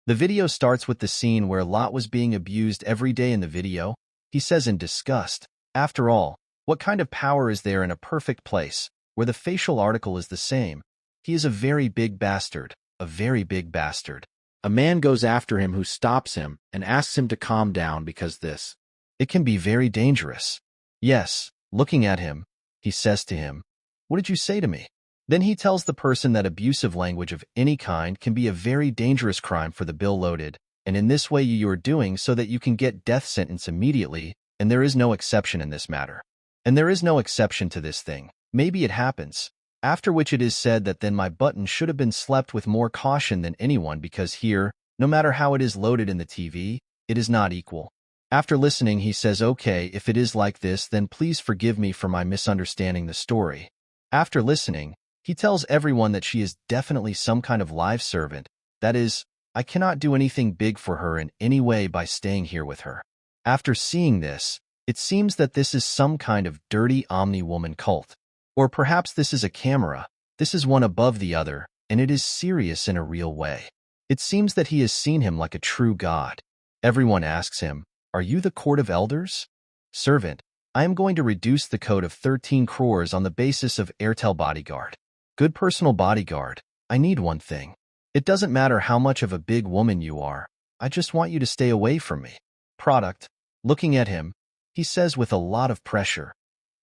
The video starts with the scene where Lot was being abused every day in the video. He says in disgust, "After all, what kind of power is there in a perfect place, where the facial article is the same? He is a very big bastard, a very big bastard." A man goes after him who stops him and asks him to calm down because it can be very dangerous. Yes, looking at him, he says to him, "What did you say to me?" Then he tells the person that abusive language of any kind can be a very dangerous crime for the bill loaded, and in this way you are doing so that you can get death sentence immediately, and there is no exception in this matter. And there is no exception to this thing. Maybe it happens. After which it is said that then my button should have been slept with more caution than anyone because here, no matter how it is loaded in the TV, it is not equal. After listening, he says, "Okay, if it is like this, then please forgive me for my misunderstanding the story." After listening, he tells everyone that she is definitely some kind of live servant. That is, I cannot do anything big for her in any way by staying here with her. After seeing this, it seems that this is some kind of dirty omni-woman cult. Or perhaps this is a camera. This is one above the other, and it is serious in a real way. It seems that he has seen him like a true god. Everyone asks him, "Are you the court of elders?" Servant, I am going to reduce the code of 13 crores on the basis of Airtel bodyguard. Good personal bodyguard. I need one thing. It doesn't matter how much of a big woman you are. I just want you to stay away from me. Product. Looking at him, he says with a lot of pressure,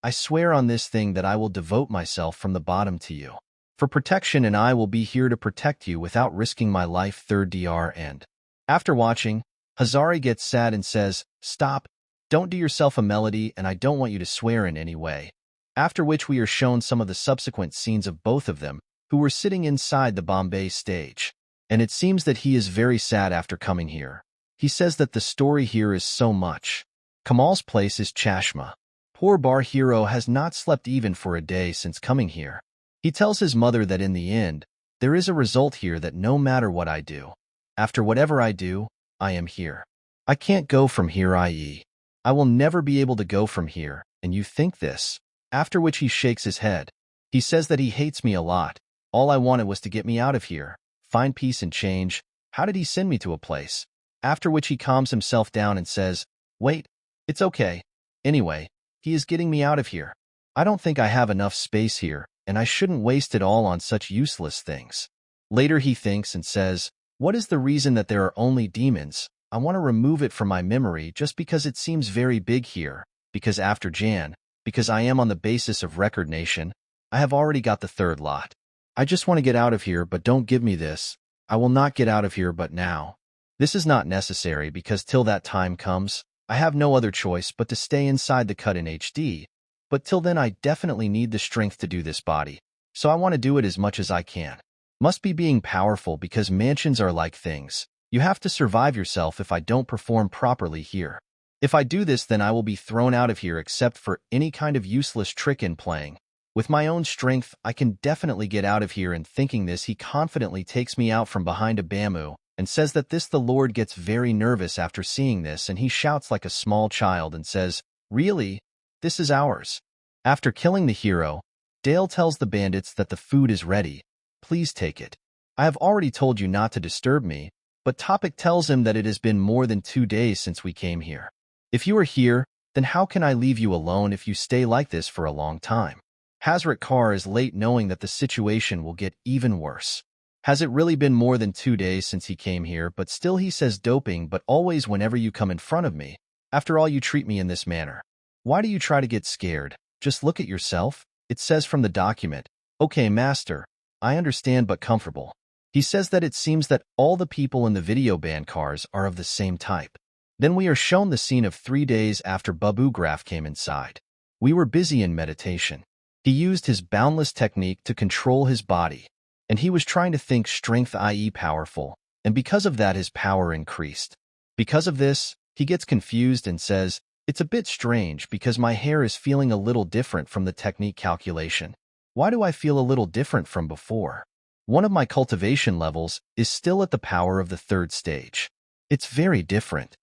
"I swear on this thing that I will devote myself from the bottom to you. For protection, and I will be here to protect you without risking my life." Third DR end. After watching, Hazari gets sad and says, "Stop. Don't do yourself a melody, and I don't want you to swear in any way." After which we are shown some of the subsequent scenes of both of them, who were sitting inside the Bombay stage. And it seems that he is very sad after coming here. He says that the story here is so much. Kamal's place is Chashma. Poor bar hero has not slept even for a day since coming here. He tells his mother that in the end, there is a result here that no matter what I do, after whatever I do, I am here. I can't go from here, i.e., I will never be able to go from here, and you think this? After which he shakes his head. He says that he hates me a lot. All I wanted was to get me out of here, find peace and change. How did he send me to a place? After which he calms himself down and says, "Wait, it's okay. Anyway, he is getting me out of here. I don't think I have enough space here, and I shouldn't waste it all on such useless things." Later he thinks and says, "What is the reason that there are only demons? I want to remove it from my memory just because it seems very big here, because after Jan, because I am on the basis of Record Nation, I have already got the third lot. I just want to get out of here, but don't give me this. I will not get out of here but now. This is not necessary because till that time comes, I have no other choice but to stay inside the cut in HD, but till then I definitely need the strength to do this body, so I want to do it as much as I can. Must be being powerful because mansions are like things. You have to survive yourself if I don't perform properly here. If I do this, then I will be thrown out of here except for any kind of useless trick in playing. With my own strength, I can definitely get out of here." And thinking this, he confidently takes me out from behind a bamboo and says that this the Lord gets very nervous after seeing this, and he shouts like a small child and says, "Really? This is ours." After killing the hero, Dale tells the bandits that the food is ready. "Please take it. I have already told you not to disturb me," but Topik tells him that it has been more than 2 days since we came here. "If you are here, then how can I leave you alone if you stay like this for a long time?" Hazrat Kar is late, knowing that the situation will get even worse. Has it really been more than 2 days since he came here? But still he says, "Doping, but always whenever you come in front of me. After all, you treat me in this manner. Why do you try to get scared? Just look at yourself." It says from the document, "Okay, master, I understand, but comfortable." He says that it seems that all the people in the video ban cars are of the same type. Then we are shown the scene of 3 days after Babu Graf came inside. We were busy in meditation. He used his boundless technique to control his body, and he was trying to think strength, i.e. powerful, and because of that his power increased. Because of this, he gets confused and says, "It's a bit strange because my hair is feeling a little different from the technique calculation. Why do I feel a little different from before? One of my cultivation levels is still at the power of the 3rd stage. It's very different."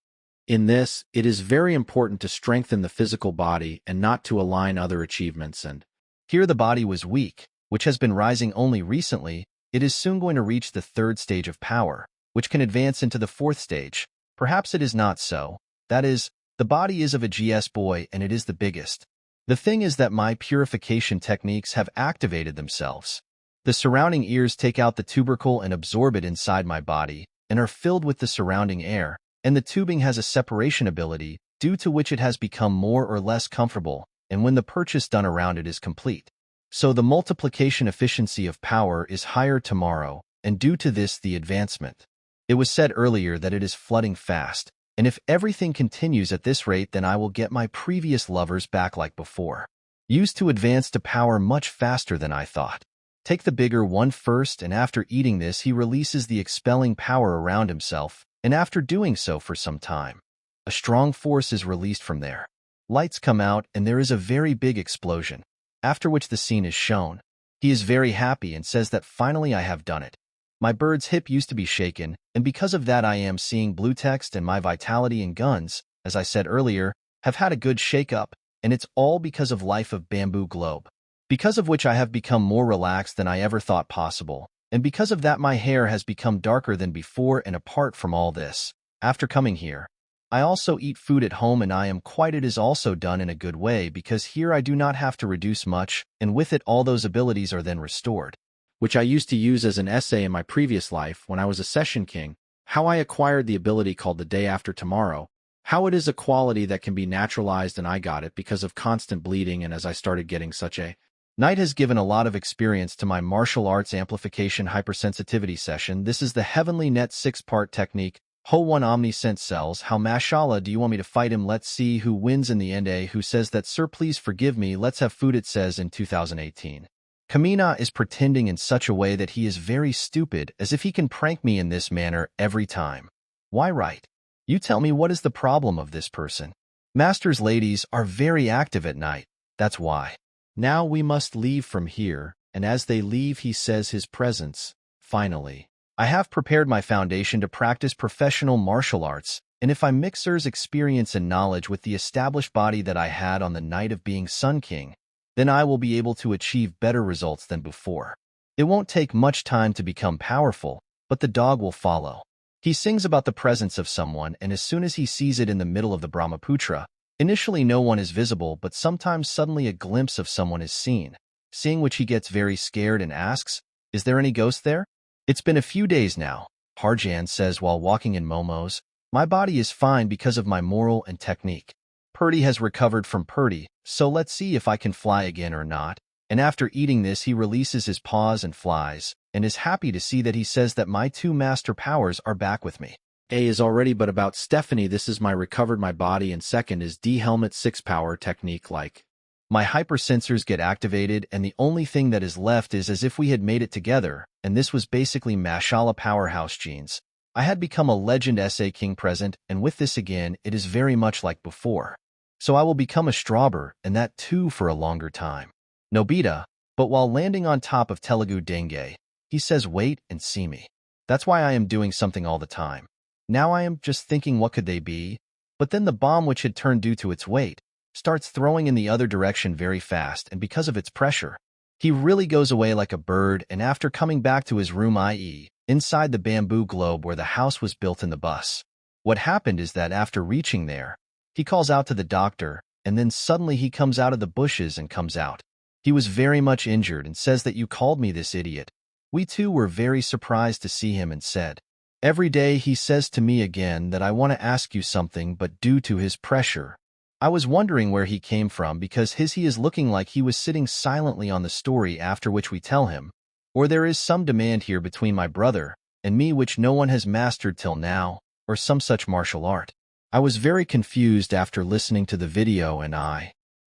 In this, it is very important to strengthen the physical body and not to align other achievements, and here the body was weak, which has been rising only recently. It is soon going to reach the 3rd stage of power, which can advance into the fourth stage. Perhaps it is not so. That is, the body is of a GS boy and it is the biggest. The thing is that my purification techniques have activated themselves. The surrounding ears take out the tubercle and absorb it inside my body and are filled with the surrounding air, and the tubing has a separation ability, due to which it has become more or less comfortable, and when the purchase done around it is complete. So the multiplication efficiency of power is higher tomorrow, and due to this the advancement. It was said earlier that it is flooding fast, and if everything continues at this rate then I will get my previous lovers back like before. Used to advance to power much faster than I thought. Take the bigger one first, and after eating this he releases the expelling power around himself, and after doing so for some time, a strong force is released from there. Lights come out and there is a very big explosion, after which the scene is shown. He is very happy and says that finally I have done it. My bird's hip used to be shaken, and because of that I am seeing blue text, and my vitality and guns, as I said earlier, have had a good shake-up, and it's all because of Life of Bamboo Globe. Because of which I have become more relaxed than I ever thought possible, and because of that my hair has become darker than before. And apart from all this, after coming here, I also eat food at home, and I am quite it is also done in a good way, because here I do not have to reduce much, and with it all those abilities are then restored, which I used to use as an essay in my previous life when I was a session king, how I acquired the ability called the day after tomorrow, how it is a quality that can be naturalized, and I got it because of constant bleeding, and as I started getting such a night has given a lot of experience to my martial arts amplification hypersensitivity session. This is the Heavenly Net 6-part technique. Ho 1 Omni-Sense Cells. How mashallah do you want me to fight him? Let's see who wins in the end. A who says that, sir, please forgive me, let's have food, it says in 2018. Kamina is pretending in such a way that he is very stupid, as if he can prank me in this manner every time. Why, right? You tell me, what is the problem of this person? Master's ladies are very active at night, that's why. Now we must leave from here, and as they leave he says his presence, finally. I have prepared my foundation to practice professional martial arts, and if I mixers experience and knowledge with the established body that I had on the night of being Sun King, then I will be able to achieve better results than before. It won't take much time to become powerful, but the dog will follow. He sings about the presence of someone, and as soon as he sees it in the middle of the Brahmaputra, initially no one is visible, but sometimes suddenly a glimpse of someone is seen, seeing which he gets very scared and asks, "Is there any ghost there?" It's been a few days now, Harjan says while walking in Momo's. My body is fine because of my moral and technique. Purdy has recovered from Purdy, so let's see if I can fly again or not. And after eating this he releases his paws and flies, and is happy to see that he says that my two master powers are back with me. A is already, but about Stephanie, this is my recovered my body, and second is D helmet 6 power technique. Like my hypersensors get activated, and the only thing that is left is as if we had made it together, and this was basically mashallah powerhouse genes. I had become a legend SA king present, and with this again it is very much like before. So I will become a strawber, and that too for a longer time. Nobita, but while landing on top of Telugu Dengue, he says wait and see me. That's why I am doing something all the time. Now I am just thinking what could they be, but then the bomb, which had turned due to its weight, starts throwing in the other direction very fast, and because of its pressure, he really goes away like a bird. And after coming back to his room, i.e., inside the bamboo globe where the house was built in the bus, what happened is that after reaching there, he calls out to the doctor, and then suddenly he comes out of the bushes and comes out. He was very much injured and says that you called me this idiot. We too were very surprised to see him and said, every day he says to me again that I want to ask you something, but due to his pressure, I was wondering where he came from, because he is looking like he was sitting silently on the story, after which we tell him, or there is some demand here between my brother and me which no one has mastered till now, or some such martial art. I was very confused after listening to the video, and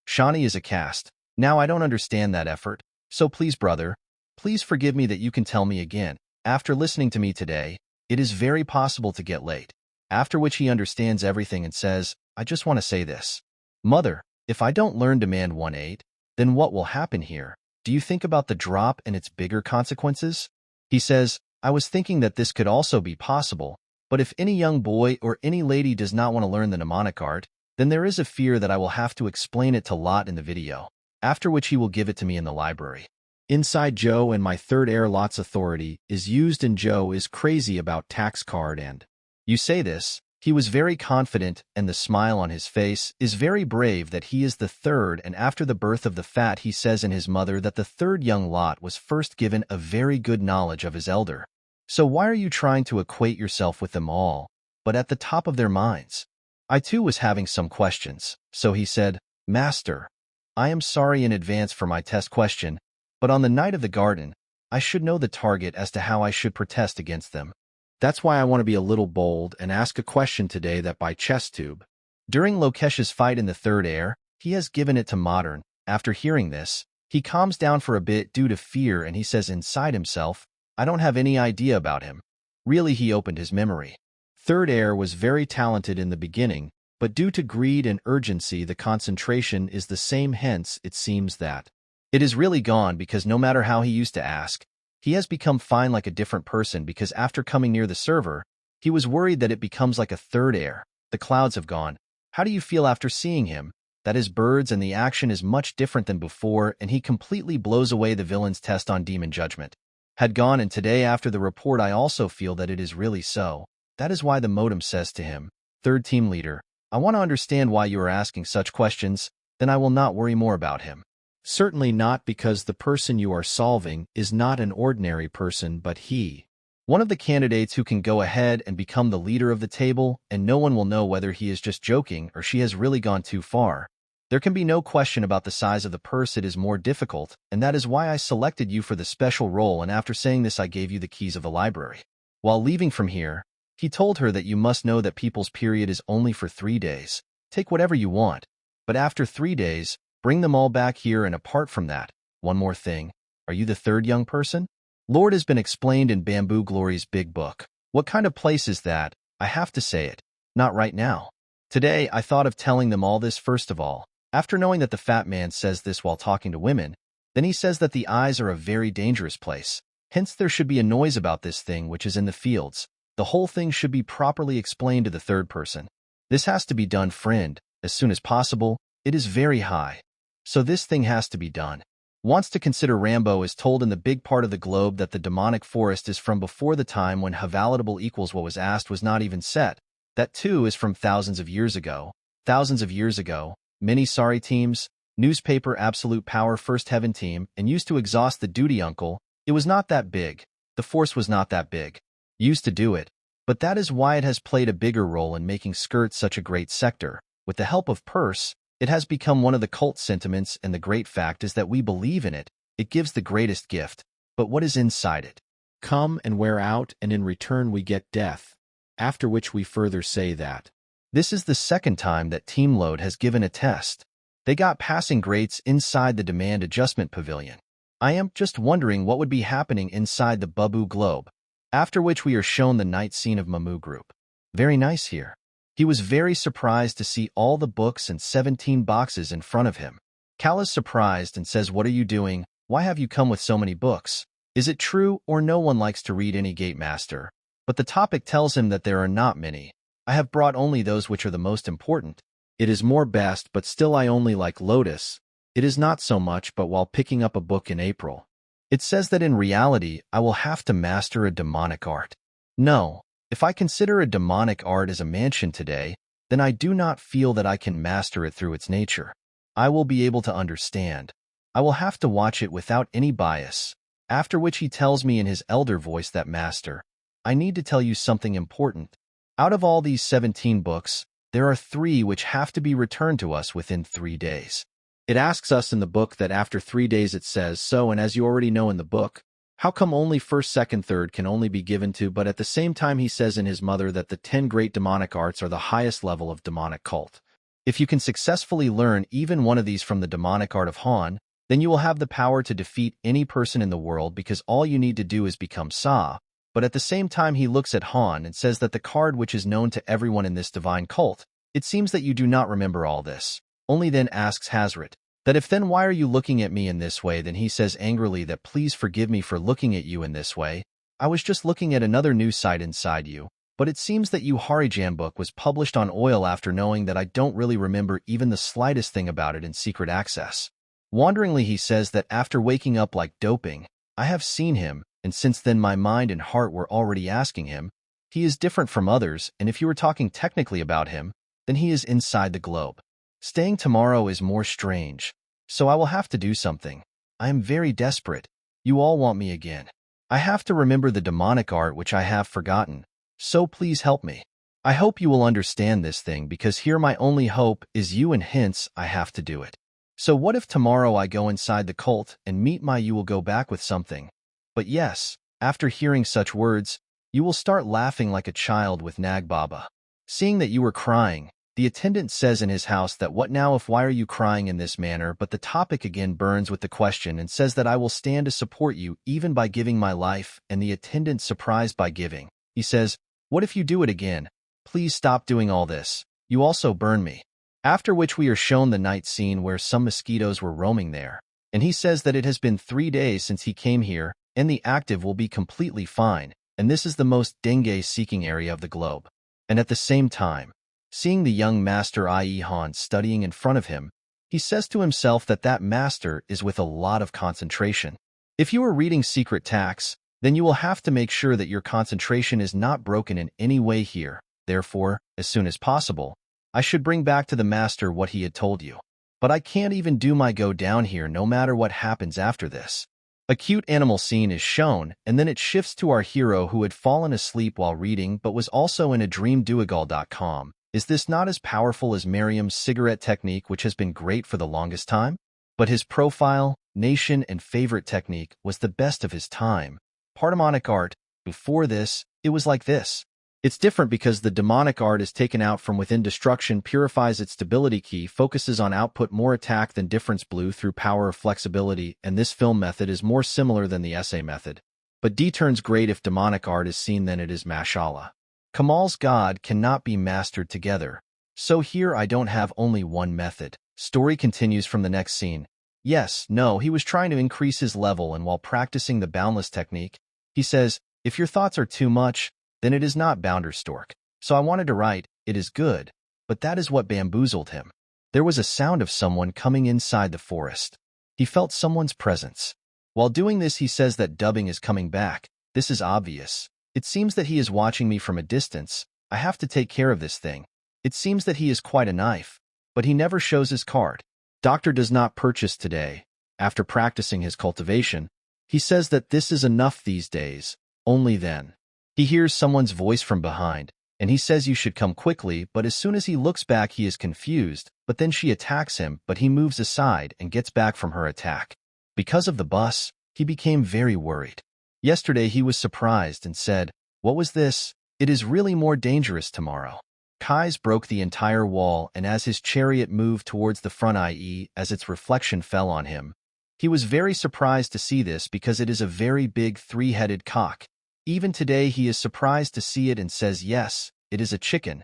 Shani is a cast. Now I don't understand that effort, so please brother, please forgive me that you can tell me again. After listening to me today, it is very possible to get late. After which he understands everything and says, I just want to say this. Mother, if I don't learn demand 1-8, then what will happen here? Do you think about the drop and its bigger consequences? He says, I was thinking that this could also be possible, but if any young boy or any lady does not want to learn the mnemonic art, then there is a fear that I will have to explain it to Lot in the video, after which he will give it to me in the library. Inside Joe and my third heir Lot's authority is used and Joe is crazy about tax card and you say this. He was very confident and the smile on his face is very brave that he is the third and after the birth of the fat he says in his mother that the third young Lot was first given a very good knowledge of his elder. So why are you trying to equate yourself with them all, but at the top of their minds? I too was having some questions, so he said, Master, I am sorry in advance for my test question, but on the night of the garden, I should know the target as to how I should protest against them. That's why I want to be a little bold and ask a question today that by chest tube. During Lokesh's fight in the third heir, he has given it to Modern. After hearing this, he calms down for a bit due to fear and he says inside himself, I don't have any idea about him. Really he opened his memory. Third heir was very talented in the beginning, but due to greed and urgency the concentration is the same hence it seems that it is really gone because no matter how he used to ask, he has become fine like a different person because after coming near the server, he was worried that it becomes like a third heir. The clouds have gone. How do you feel after seeing him? That is birds and the action is much different than before and he completely blows away the villain's test on demon judgment. Had gone and today after the report I also feel that it is really so. That is why the modem says to him, third team leader, I want to understand why you are asking such questions, then I will not worry more about him. Certainly not because the person you are solving is not an ordinary person but he. One of the candidates who can go ahead and become the leader of the table and no one will know whether he is just joking or she has really gone too far. There can be no question about the size of the purse it is more difficult and that is why I selected you for the special role and after saying this I gave you the keys of the library. While leaving from here, he told her that you must know that people's period is only for 3 days. Take whatever you want. But after 3 days, bring them all back here and apart from that, one more thing. Are you the third young person? Lord has been explained in Bamboo Glory's big book. What kind of place is that? I have to say it. Not right now. Today, I thought of telling them all this first of all. After knowing that the fat man says this while talking to women, then he says that the eyes are a very dangerous place. Hence there should be a noise about this thing which is in the fields. The whole thing should be properly explained to the third person. This has to be done, friend, as soon as possible. It is very high. So this thing has to be done. Wants to consider Rambo is told in the big part of the globe that the demonic forest is from before the time when Havalatable equals what was asked was not even set. That too is from thousands of years ago. Thousands of years ago, many sorry teams, newspaper absolute power first heaven team, and used to exhaust the duty uncle. It was not that big. The force was not that big. Used to do it. But that is why it has played a bigger role in making skirts such a great sector. With the help of purse, it has become one of the cult sentiments and the great fact is that we believe in it. It gives the greatest gift. But what is inside it? Come and wear out and in return we get death. After which we further say that this is the second time that Team Load has given a test. They got passing grades inside the demand adjustment pavilion. I am just wondering what would be happening inside the Babu globe. After which we are shown the night scene of Mamu group. Very nice here. He was very surprised to see all the books and 17 boxes in front of him. Cal is surprised and says, what are you doing? Why have you come with so many books? Is it true or no one likes to read any gate master? But the topic tells him that there are not many. I have brought only those which are the most important. It is more best but still I only like Lotus. It is not so much but while picking up a book in April. It says that in reality I will have to master a demonic art. No. If I consider a demonic art as a mansion today, then I do not feel that I can master it through its nature. I will be able to understand. I will have to watch it without any bias. After which he tells me in his elder voice that Master, I need to tell you something important. Out of all these 17 books, there are 3 which have to be returned to us within 3 days. It asks us in the book that after 3 days it says so and as you already know in the book, how come only first, second, third can only be given to, but at the same time he says in his mother that the 10 great demonic arts are the highest level of demonic cult. If you can successfully learn even one of these from the demonic art of Han, then you will have the power to defeat any person in the world because all you need to do is become Sa. But at the same time he looks at Han and says that the card which is known to everyone in this divine cult, it seems that you do not remember all this. Only then asks Hazrat, that if then why are you looking at me in this way? Then he says angrily that please forgive me for looking at you in this way. I was just looking at another news site inside you. But it seems that you Harjan book was published on oil after knowing that I don't really remember even the slightest thing about it in secret access. Wanderingly, he says that after waking up like doping, I have seen him, and since then my mind and heart were already asking him, he is different from others, and if you were talking technically about him, then he is inside the globe. Staying tomorrow is more strange, so I will have to do something. I am very desperate. You all want me again. I have to remember the demonic art which I have forgotten, so please help me. I hope you will understand this thing because here my only hope is you and hence I have to do it. So what if tomorrow I go inside the cult and meet you will go back with something? But yes, after hearing such words, you will start laughing like a child with Nag Baba. Seeing that you were crying, the attendant says in his house that what now if why are you crying in this manner, but the topic again burns with the question and says that I will stand to support you even by giving my life, and the attendant surprised by giving. He says, what if you do it again? Please stop doing all this. You also burn me. After which we are shown the night scene where some mosquitoes were roaming there, and he says that it has been 3 days since he came here, and the active will be completely fine, and this is the most dengue-seeking area of the globe. And at the same time, seeing the young master i.e. Hans studying in front of him, he says to himself that that master is with a lot of concentration. If you are reading Secret Tax, then you will have to make sure that your concentration is not broken in any way here. Therefore, as soon as possible, I should bring back to the master what he had told you. But I can't even do my go down here no matter what happens after this. A cute animal scene is shown, and then it shifts to our hero who had fallen asleep while reading but was also in a dream. Duigal.com. Is this not as powerful as Miriam's cigarette technique, which has been great for the longest time? But his profile, nation, and favorite technique was the best of his time. Demonic art. Before this, it was like this. It's different because the demonic art is taken out from within. Destruction purifies its stability key, focuses on output more attack than difference blue through power of flexibility, and this film method is more similar than the essay method. But D turns great if demonic art is seen, then it is mashallah. Kamal's God cannot be mastered together. So here I don't have only one method. Story continues from the next scene. Yes, no, he was trying to increase his level, and while practicing the boundless technique, he says, if your thoughts are too much, then it is not Bounderstork. So I wanted to write, it is good, but that is what bamboozled him. There was a sound of someone coming inside the forest. He felt someone's presence. While doing this, he says that dubbing is coming back. This is obvious. It seems that he is watching me from a distance. I have to take care of this thing. It seems that he is quite a knife, but he never shows his card. Doctor does not purchase today. After practicing his cultivation, he says that this is enough these days. Only then. He hears someone's voice from behind, and he says you should come quickly, but as soon as he looks back he is confused, but then she attacks him, but he moves aside and gets back from her attack. Because of the bus, he became very worried. Yesterday he was surprised and said, what was this? It is really more dangerous tomorrow. Kai's broke the entire wall, and as his chariot moved towards the front, i.e., as its reflection fell on him, he was very surprised to see this because it is a very big 3-headed cock. Even today he is surprised to see it and says yes, it is a chicken.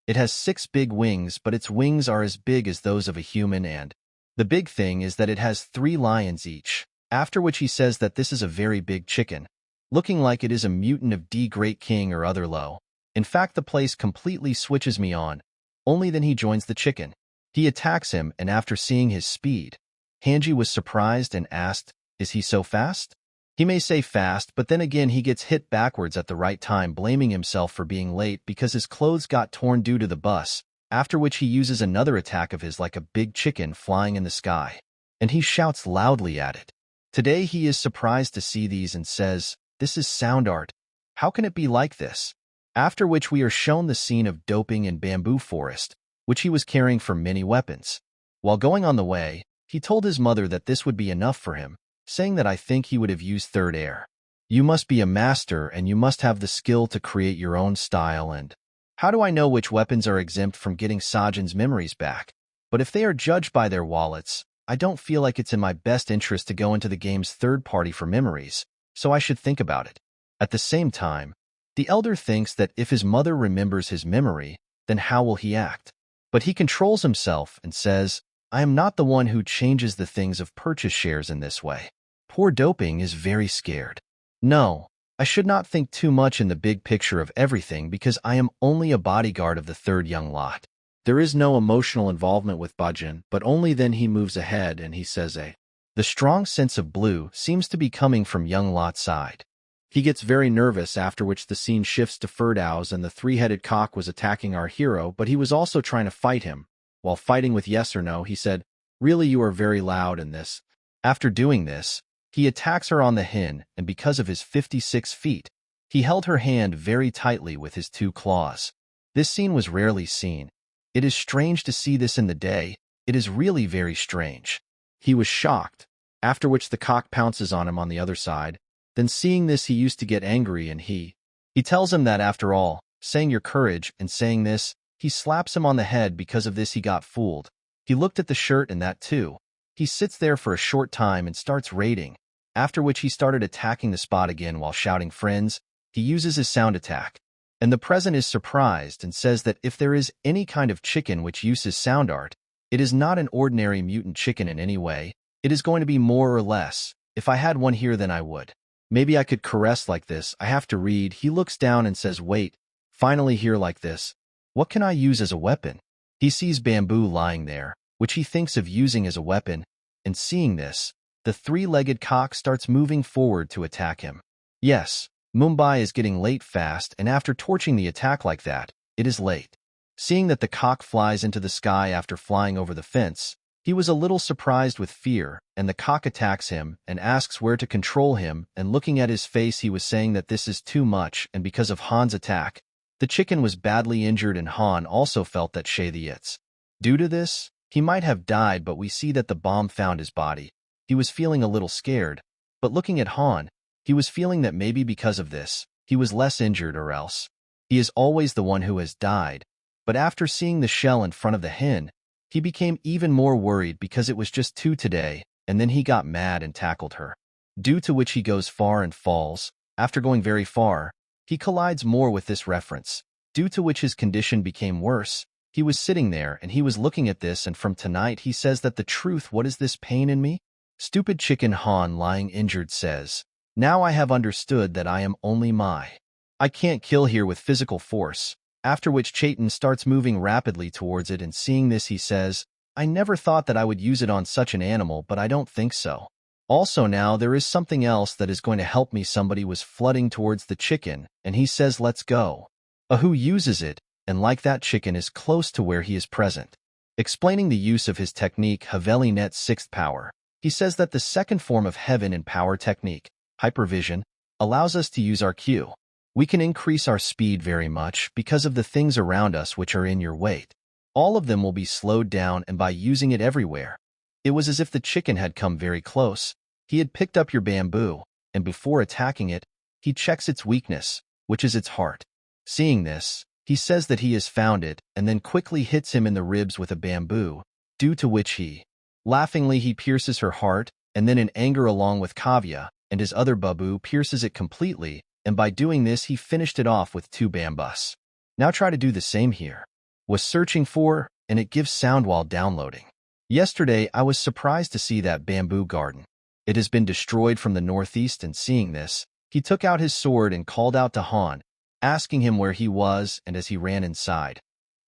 It has 6 big wings, but its wings are as big as those of a human, and the big thing is that it has 3 lions each. After which he says that this is a very big chicken, looking like it is a mutant of D Great King or other low. In fact, the place completely switches me on. Only then he joins the chicken. He attacks him, and after seeing his speed, Hanji was surprised and asked, is he so fast? He may say fast, but then again he gets hit backwards at the right time, blaming himself for being late because his clothes got torn due to the bus, after which he uses another attack of his like a big chicken flying in the sky, and he shouts loudly at it. Today he is surprised to see these and says, this is sound art. How can it be like this? After which we are shown the scene of doping in bamboo forest, which he was carrying for many weapons. While going on the way, he told his mother that this would be enough for him, saying that I think he would have used third air. You must be a master and you must have the skill to create your own style, and how do I know which weapons are exempt from getting Sajin's memories back? But if they are judged by their wallets, I don't feel like it's in my best interest to go into the game's third party for memories, so I should think about it. At the same time, the elder thinks that if his mother remembers his memory, then how will he act? But he controls himself and says, I am not the one who changes the things of purchase shares in this way. Poor doping is very scared. No, I should not think too much in the big picture of everything because I am only a bodyguard of the third young lot. There is no emotional involvement with Bajin, but only then he moves ahead and he says, The strong sense of blue seems to be coming from young Lot's side. He gets very nervous, after which the scene shifts to Firdaus, and the three-headed cock was attacking our hero, but he was also trying to fight him. While fighting with yes or no, he said, "Really, you are very loud in this." After doing this, he attacks her on the hin, and because of his 56 feet, he held her hand very tightly with his 2 claws. This scene was rarely seen. It is strange to see this in the day. It is really very strange. He was shocked, after which the cock pounces on him on the other side. Then seeing this, he used to get angry, and he tells him that after all, saying your courage, and saying this, he slaps him on the head. Because of this, he got fooled. He looked at the shirt and that too. He sits there for a short time and starts raiding, after which he started attacking the spot again while shouting friends. He uses his sound attack, and the present is surprised and says that if there is any kind of chicken which uses sound art, it is not an ordinary mutant chicken in any way. It is going to be more or less. If I had one here, then I would. Maybe I could caress like this. I have to read. He looks down and says, wait, finally here like this. What can I use as a weapon? He sees bamboo lying there, which he thinks of using as a weapon, and seeing this, the three-legged cock starts moving forward to attack him. Yes, Mumbai is getting late fast, and after torching the attack like that, it is late. Seeing that the cock flies into the sky after flying over the fence, he was a little surprised with fear, and the cock attacks him and asks where to control him, and looking at his face, he was saying that this is too much, and because of Han's attack, the chicken was badly injured, and Han also felt that Shaythiyats. Due to this, he might have died, but we see that the bomb found his body. He was feeling a little scared, but looking at Han, he was feeling that maybe because of this, he was less injured, or else he is always the one who has died. But after seeing the shell in front of the hen, he became even more worried because it was just 2 today, and then he got mad and tackled her. Due to which he goes far and falls. After going very far, he collides more with this reference, due to which his condition became worse. He was sitting there and he was looking at this, and from tonight he says that the truth, what is this pain in me? Stupid chicken. Han, lying injured, says, now I have understood that I am only I can't kill here with physical force. After which Chaitan starts moving rapidly towards it, and seeing this, he says, I never thought that I would use it on such an animal, but I don't think so. Also now there is something else that is going to help me. Somebody was flooding towards the chicken, and he says, let's go. Ahu uses it, and like that chicken is close to where he is present. Explaining the use of his technique, Haveli Net's 6th power, he says that the second form of heaven in power technique, hypervision, allows us to use our Q. We can increase our speed very much because of the things around us which are in your weight. All of them will be slowed down, and by using it everywhere. It was as if the chicken had come very close. He had picked up your bamboo, and before attacking it, he checks its weakness, which is its heart. Seeing this, he says that he has found it, and then quickly hits him in the ribs with a bamboo, due to which laughingly he pierces her heart, and then in anger along with Kavya, and his other babu pierces it completely, and by doing this he finished it off with 2 bambus. Now try to do the same here. Was searching for, and it gives sound while downloading. Yesterday I was surprised to see that bamboo garden. It has been destroyed from the northeast, and seeing this, he took out his sword and called out to Han, asking him where he was, and as he ran inside,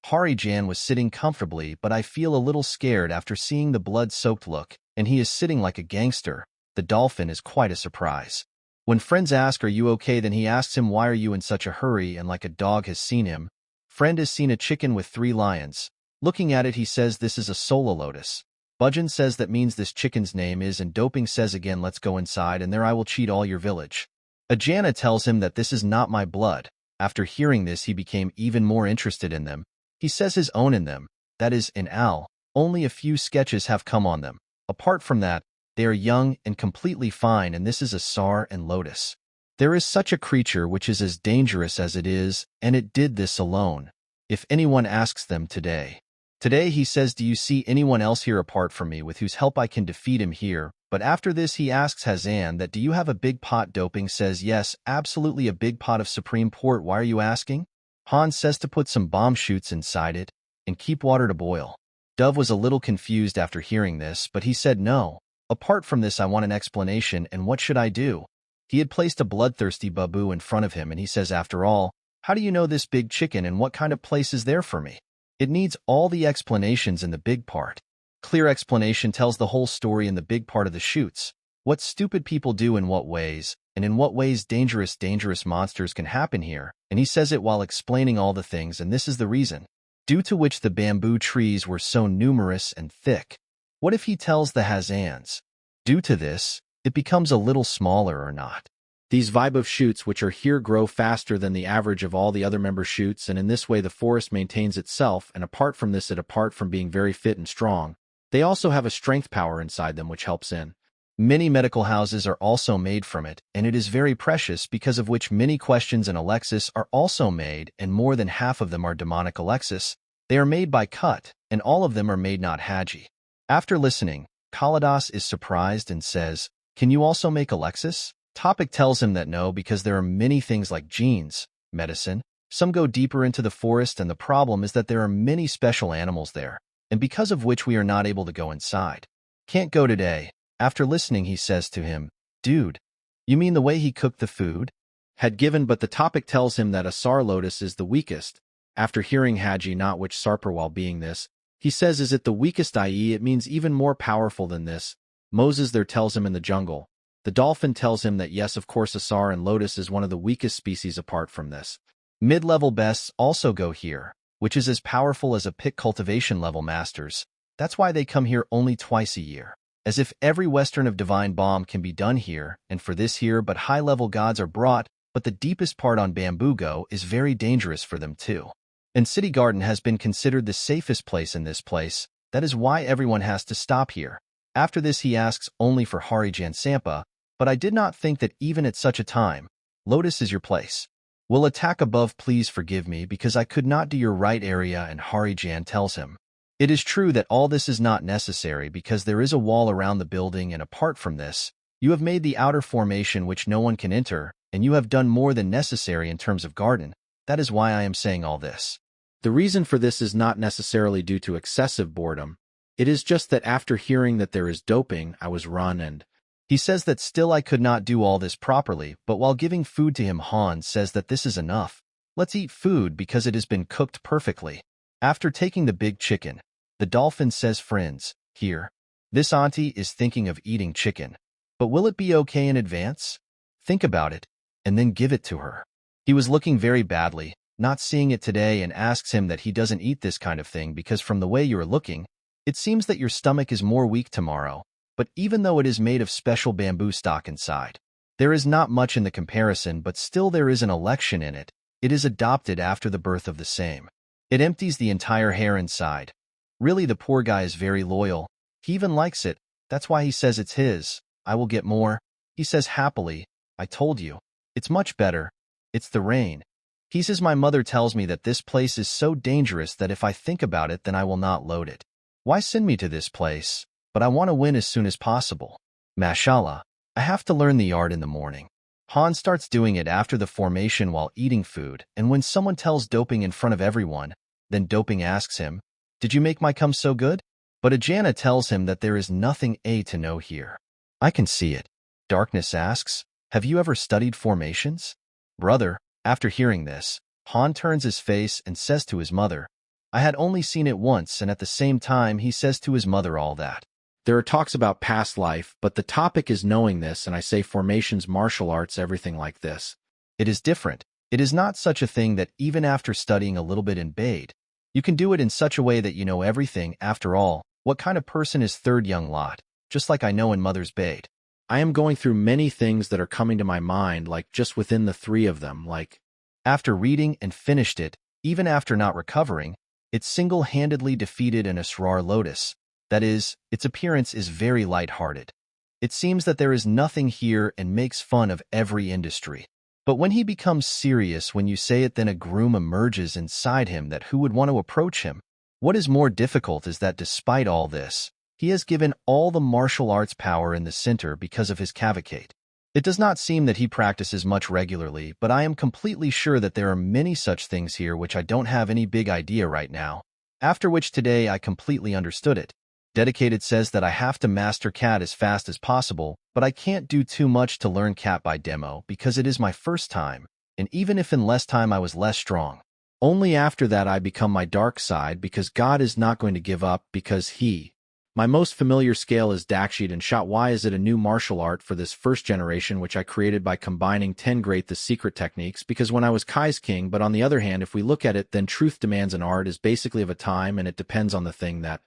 Harjan was sitting comfortably, but I feel a little scared after seeing the blood-soaked look, and he is sitting like a gangster. The dolphin is quite a surprise. When friends ask, are you okay, then he asks him, why are you in such a hurry, and like a dog has seen him. Friend has seen a chicken with 3 lions. Looking at it, he says this is a solar lotus. Budgeon says that means this chicken's name is, and Doping says again, let's go inside, and there I will cheat all your village. Ajana tells him that this is not my blood. After hearing this, he became even more interested in them. He says his own in them, that is, in Al, only a few sketches have come on them. Apart from that, they are young and completely fine, and this is a Sar and Lotus. There is such a creature which is as dangerous as it is, and it did this alone. If anyone asks them today, he says, do you see anyone else here apart from me with whose help I can defeat him here? But after this he asks Hazan that do you have a big pot? Doping says yes, absolutely a big pot of supreme port. Why are you asking? Han says to put some bomb shoots inside it and keep water to boil. Dove was a little confused after hearing this, but he said no. Apart from this I want an explanation, and what should I do? He had placed a bloodthirsty babu in front of him, and he says, after all, how do you know this big chicken, and what kind of place is there for me? It needs all the explanations in the big part. Clear explanation tells the whole story in the big part of the shoots. What stupid people do in what ways, and in what ways dangerous monsters can happen here, and he says it while explaining all the things, and this is the reason, due to which the bamboo trees were so numerous and thick. What if he tells the Harjans, due to this, it becomes a little smaller or not? These vibe of shoots which are here grow faster than the average of all the other member shoots, and in this way the forest maintains itself, and apart from this, apart from being very fit and strong, they also have a strength power inside them which helps in. Many medical houses are also made from it, and it is very precious, because of which many questions and Alexis are also made, and more than half of them are demonic Alexis. They are made by Cut, and all of them are made not Haji. After listening, Kaladas is surprised and says, "Can you also make Alexis?" Topic tells him that no, because there are many things like genes, medicine. Some go deeper into the forest, and the problem is that there are many special animals there, and because of which we are not able to go inside. Can't go today. After listening, he says to him, "Dude, you mean the way he cooked the food?" Had given, but the topic tells him that Asar Lotus is the weakest. After hearing Haji not which Sarper while being this, he says, "Is it the weakest, i.e. it means even more powerful than this?" Moses there tells him in the jungle. The dolphin tells him that yes, of course, Asar and Lotus is one of the weakest species apart from this. Mid-level bests also go here, which is as powerful as a pit cultivation level masters. That's why they come here only twice a year. As if every western of divine bomb can be done here, and for this here, but high-level gods are brought, but the deepest part on Bamboo Go is very dangerous for them too. And City Garden has been considered the safest place in this place, that is why everyone has to stop here. After this he asks only for Harjan Sampa, but I did not think that even at such a time, Lotus is your place. Will attack above, please forgive me because I could not do your right area, and Harjan tells him. It is true that all this is not necessary because there is a wall around the building, and apart from this, you have made the outer formation which no one can enter, and you have done more than necessary in terms of garden. That is why I am saying all this. The reason for this is not necessarily due to excessive boredom. It is just that after hearing that there is doping, I was run, and he says that still I could not do all this properly, but while giving food to him, Han says that this is enough. Let's eat food because it has been cooked perfectly. After taking the big chicken, the dolphin says, "Friends, here. This auntie is thinking of eating chicken. But will it be okay in advance? Think about it, and then give it to her." He was looking very badly, not seeing it today, and asks him that he doesn't eat this kind of thing because from the way you are looking, it seems that your stomach is more weak tomorrow. But even though it is made of special bamboo stock inside, there is not much in the comparison, but still there is an election in it. It is adopted after the birth of the same. It empties the entire hair inside. Really, the poor guy is very loyal. He even likes it. That's why he says it's his. I will get more. He says happily, "I told you. It's much better. It's the rain." He says, "My mother tells me that this place is so dangerous that if I think about it, then I will not load it. Why send me to this place? But I want to win as soon as possible. Mashallah, I have to learn the art in the morning." Han starts doing it after the formation while eating food, and when someone tells doping in front of everyone, then doping asks him, "Did you make my cum so good?" But Ajana tells him that there is nothing to know here. "I can see it." Darkness asks, "Have you ever studied formations?" Brother, after hearing this, Han turns his face and says to his mother, "I had only seen it once," and at the same time he says to his mother all that. There are talks about past life, but the topic is knowing this, and I say formations, martial arts, everything like this. It is different. It is not such a thing that even after studying a little bit in Bade, you can do it in such a way that you know everything. After all, what kind of person is third young lot? Just like I know in Mother's Bade. I am going through many things that are coming to my mind, like just within the three of them, like after reading and finished it, even after not recovering, it single-handedly defeated an Asrar Lotus. That is, its appearance is very light-hearted. It seems that there is nothing here and makes fun of every industry. But when he becomes serious when you say it, then a groom emerges inside him that who would want to approach him. What is more difficult is that despite all this, he has given all the martial arts power in the center because of his cavalcade. It does not seem that he practices much regularly, but I am completely sure that there are many such things here which I don't have any big idea right now. After which today I completely understood it. Dedicated says that I have to master cat as fast as possible, but I can't do too much to learn cat by demo because it is my first time, and even if in less time I was less strong. Only after that I become my dark side because God is not going to give up because he My most familiar scale is Daksheet, and Shot Y is it a new martial art for this first generation, which I created by combining 10 great the secret techniques, because when I was Kai's king, but on the other hand, if we look at it, then truth demands an art is basically of a time, and it depends on the thing that.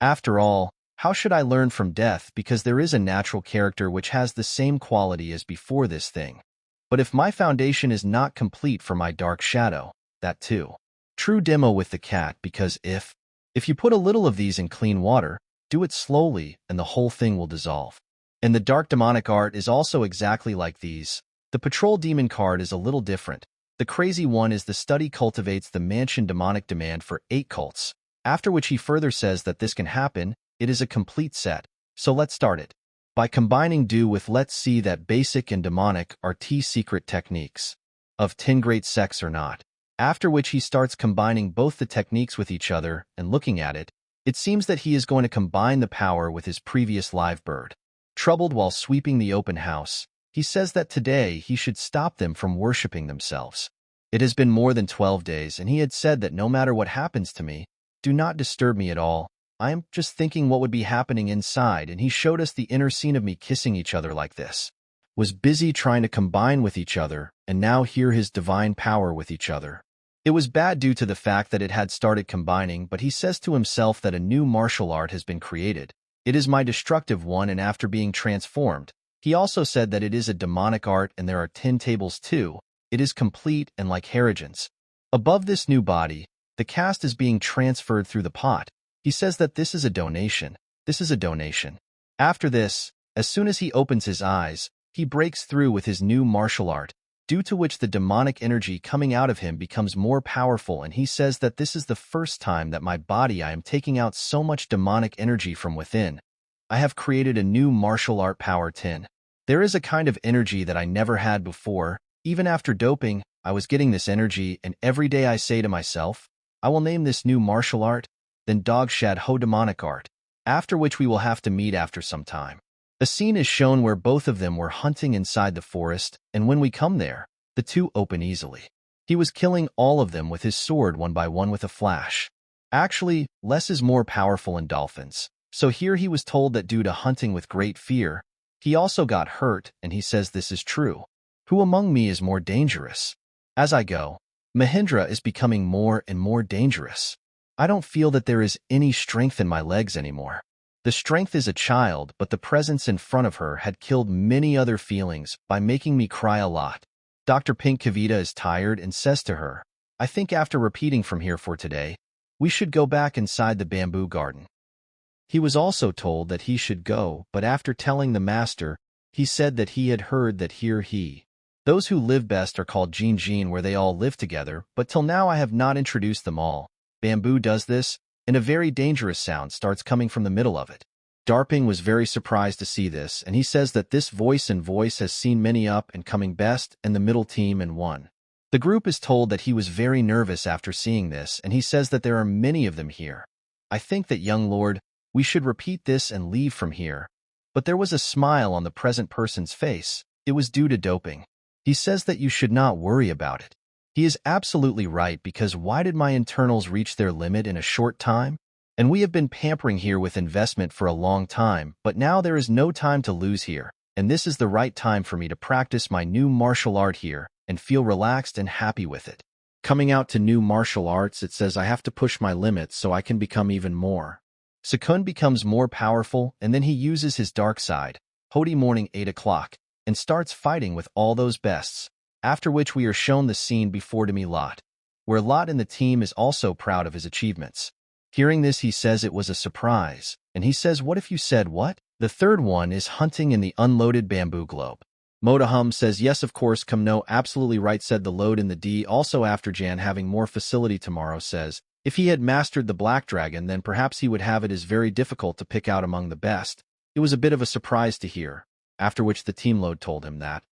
After all, how should I learn from death, because there is a natural character which has the same quality as before this thing. But if my foundation is not complete for my dark shadow, that too. True demo with the cat, because if you put a little of these in clean water, do it slowly, and the whole thing will dissolve. And the dark demonic art is also exactly like these. The patrol demon card is a little different. The crazy one is the study cultivates the mansion demonic demand for 8 cults, after which he further says that this can happen. It is a complete set. So let's start it. By combining do with let's see that basic and demonic are T secret techniques. Of 10 great sects or not. After which he starts combining both the techniques with each other, and looking at it, it seems that he is going to combine the power with his previous live bird. Troubled while sweeping the open house, he says that today he should stop them from worshipping themselves. It has been more than 12 days, and he had said that no matter what happens to me, do not disturb me at all. I am just thinking what would be happening inside, and he showed us the inner scene of me kissing each other like this. Was busy trying to combine with each other, and now hear his divine power with each other. It was bad due to the fact that it had started combining, but he says to himself that a new martial art has been created. It is my destructive one, and after being transformed, he also said that it is a demonic art, and there are 10 tables too. It is complete and like Harjan's. Above this new body, the cast is being transferred through the pot. He says that this is a donation. This is a donation. After this, as soon as he opens his eyes, he breaks through with his new martial art, due to which the demonic energy coming out of him becomes more powerful, and he says that this is the first time that my body I am taking out so much demonic energy from within. I have created a new martial art power 10. There is a kind of energy that I never had before. Even after doping, I was getting this energy, and every day I say to myself, I will name this new martial art, then Dog Shad Ho demonic art, after which we will have to meet after some time. A scene is shown where both of them were hunting inside the forest, and when we come there, the two open easily. He was killing all of them with his sword one by one with a flash. Actually, less is more powerful in dolphins. So here he was told that due to hunting with great fear, he also got hurt, and he says this is true. Who among me is more dangerous? As I go, Mahindra is becoming more and more dangerous. I don't feel that there is any strength in my legs anymore. The strength is a child, but the presence in front of her had killed many other feelings by making me cry a lot. Dr. Pink Kavita is tired and says to her, I think after repeating from here for today, we should go back inside the bamboo garden. He was also told that he should go, but after telling the master, he said that he had heard that here those who live best are called Jin, where they all live together, but till now I have not introduced them all. Bamboo does this, and a very dangerous sound starts coming from the middle of it. Darping was very surprised to see this, and he says that this voice has seen many up and coming best and the middle team and won. The group is told that he was very nervous after seeing this, and he says that there are many of them here. I think that, young lord, we should repeat this and leave from here. But there was a smile on the present person's face. It was due to doping. He says that you should not worry about it. He is absolutely right, because why did my internals reach their limit in a short time? And we have been pampering here with investment for a long time, but now there is no time to lose here, and this is the right time for me to practice my new martial art here and feel relaxed and happy with it. Coming out to new martial arts, it says I have to push my limits so I can become even more. Sekun becomes more powerful, and then he uses his dark side, Hodi morning 8 o'clock, and starts fighting with all those bests. After which we are shown the scene before Demi Lot, where Lot and the team is also proud of his achievements. Hearing this, he says it was a surprise, and he says, what if you said what? The third one is hunting in the unloaded bamboo globe. Modahum says, yes, of course, come no, absolutely right, said the load in the D. Also after Jan having more facility tomorrow says, if he had mastered the black dragon, then perhaps he would have it is very difficult to pick out among the best. It was a bit of a surprise to hear, after which the team load told him that.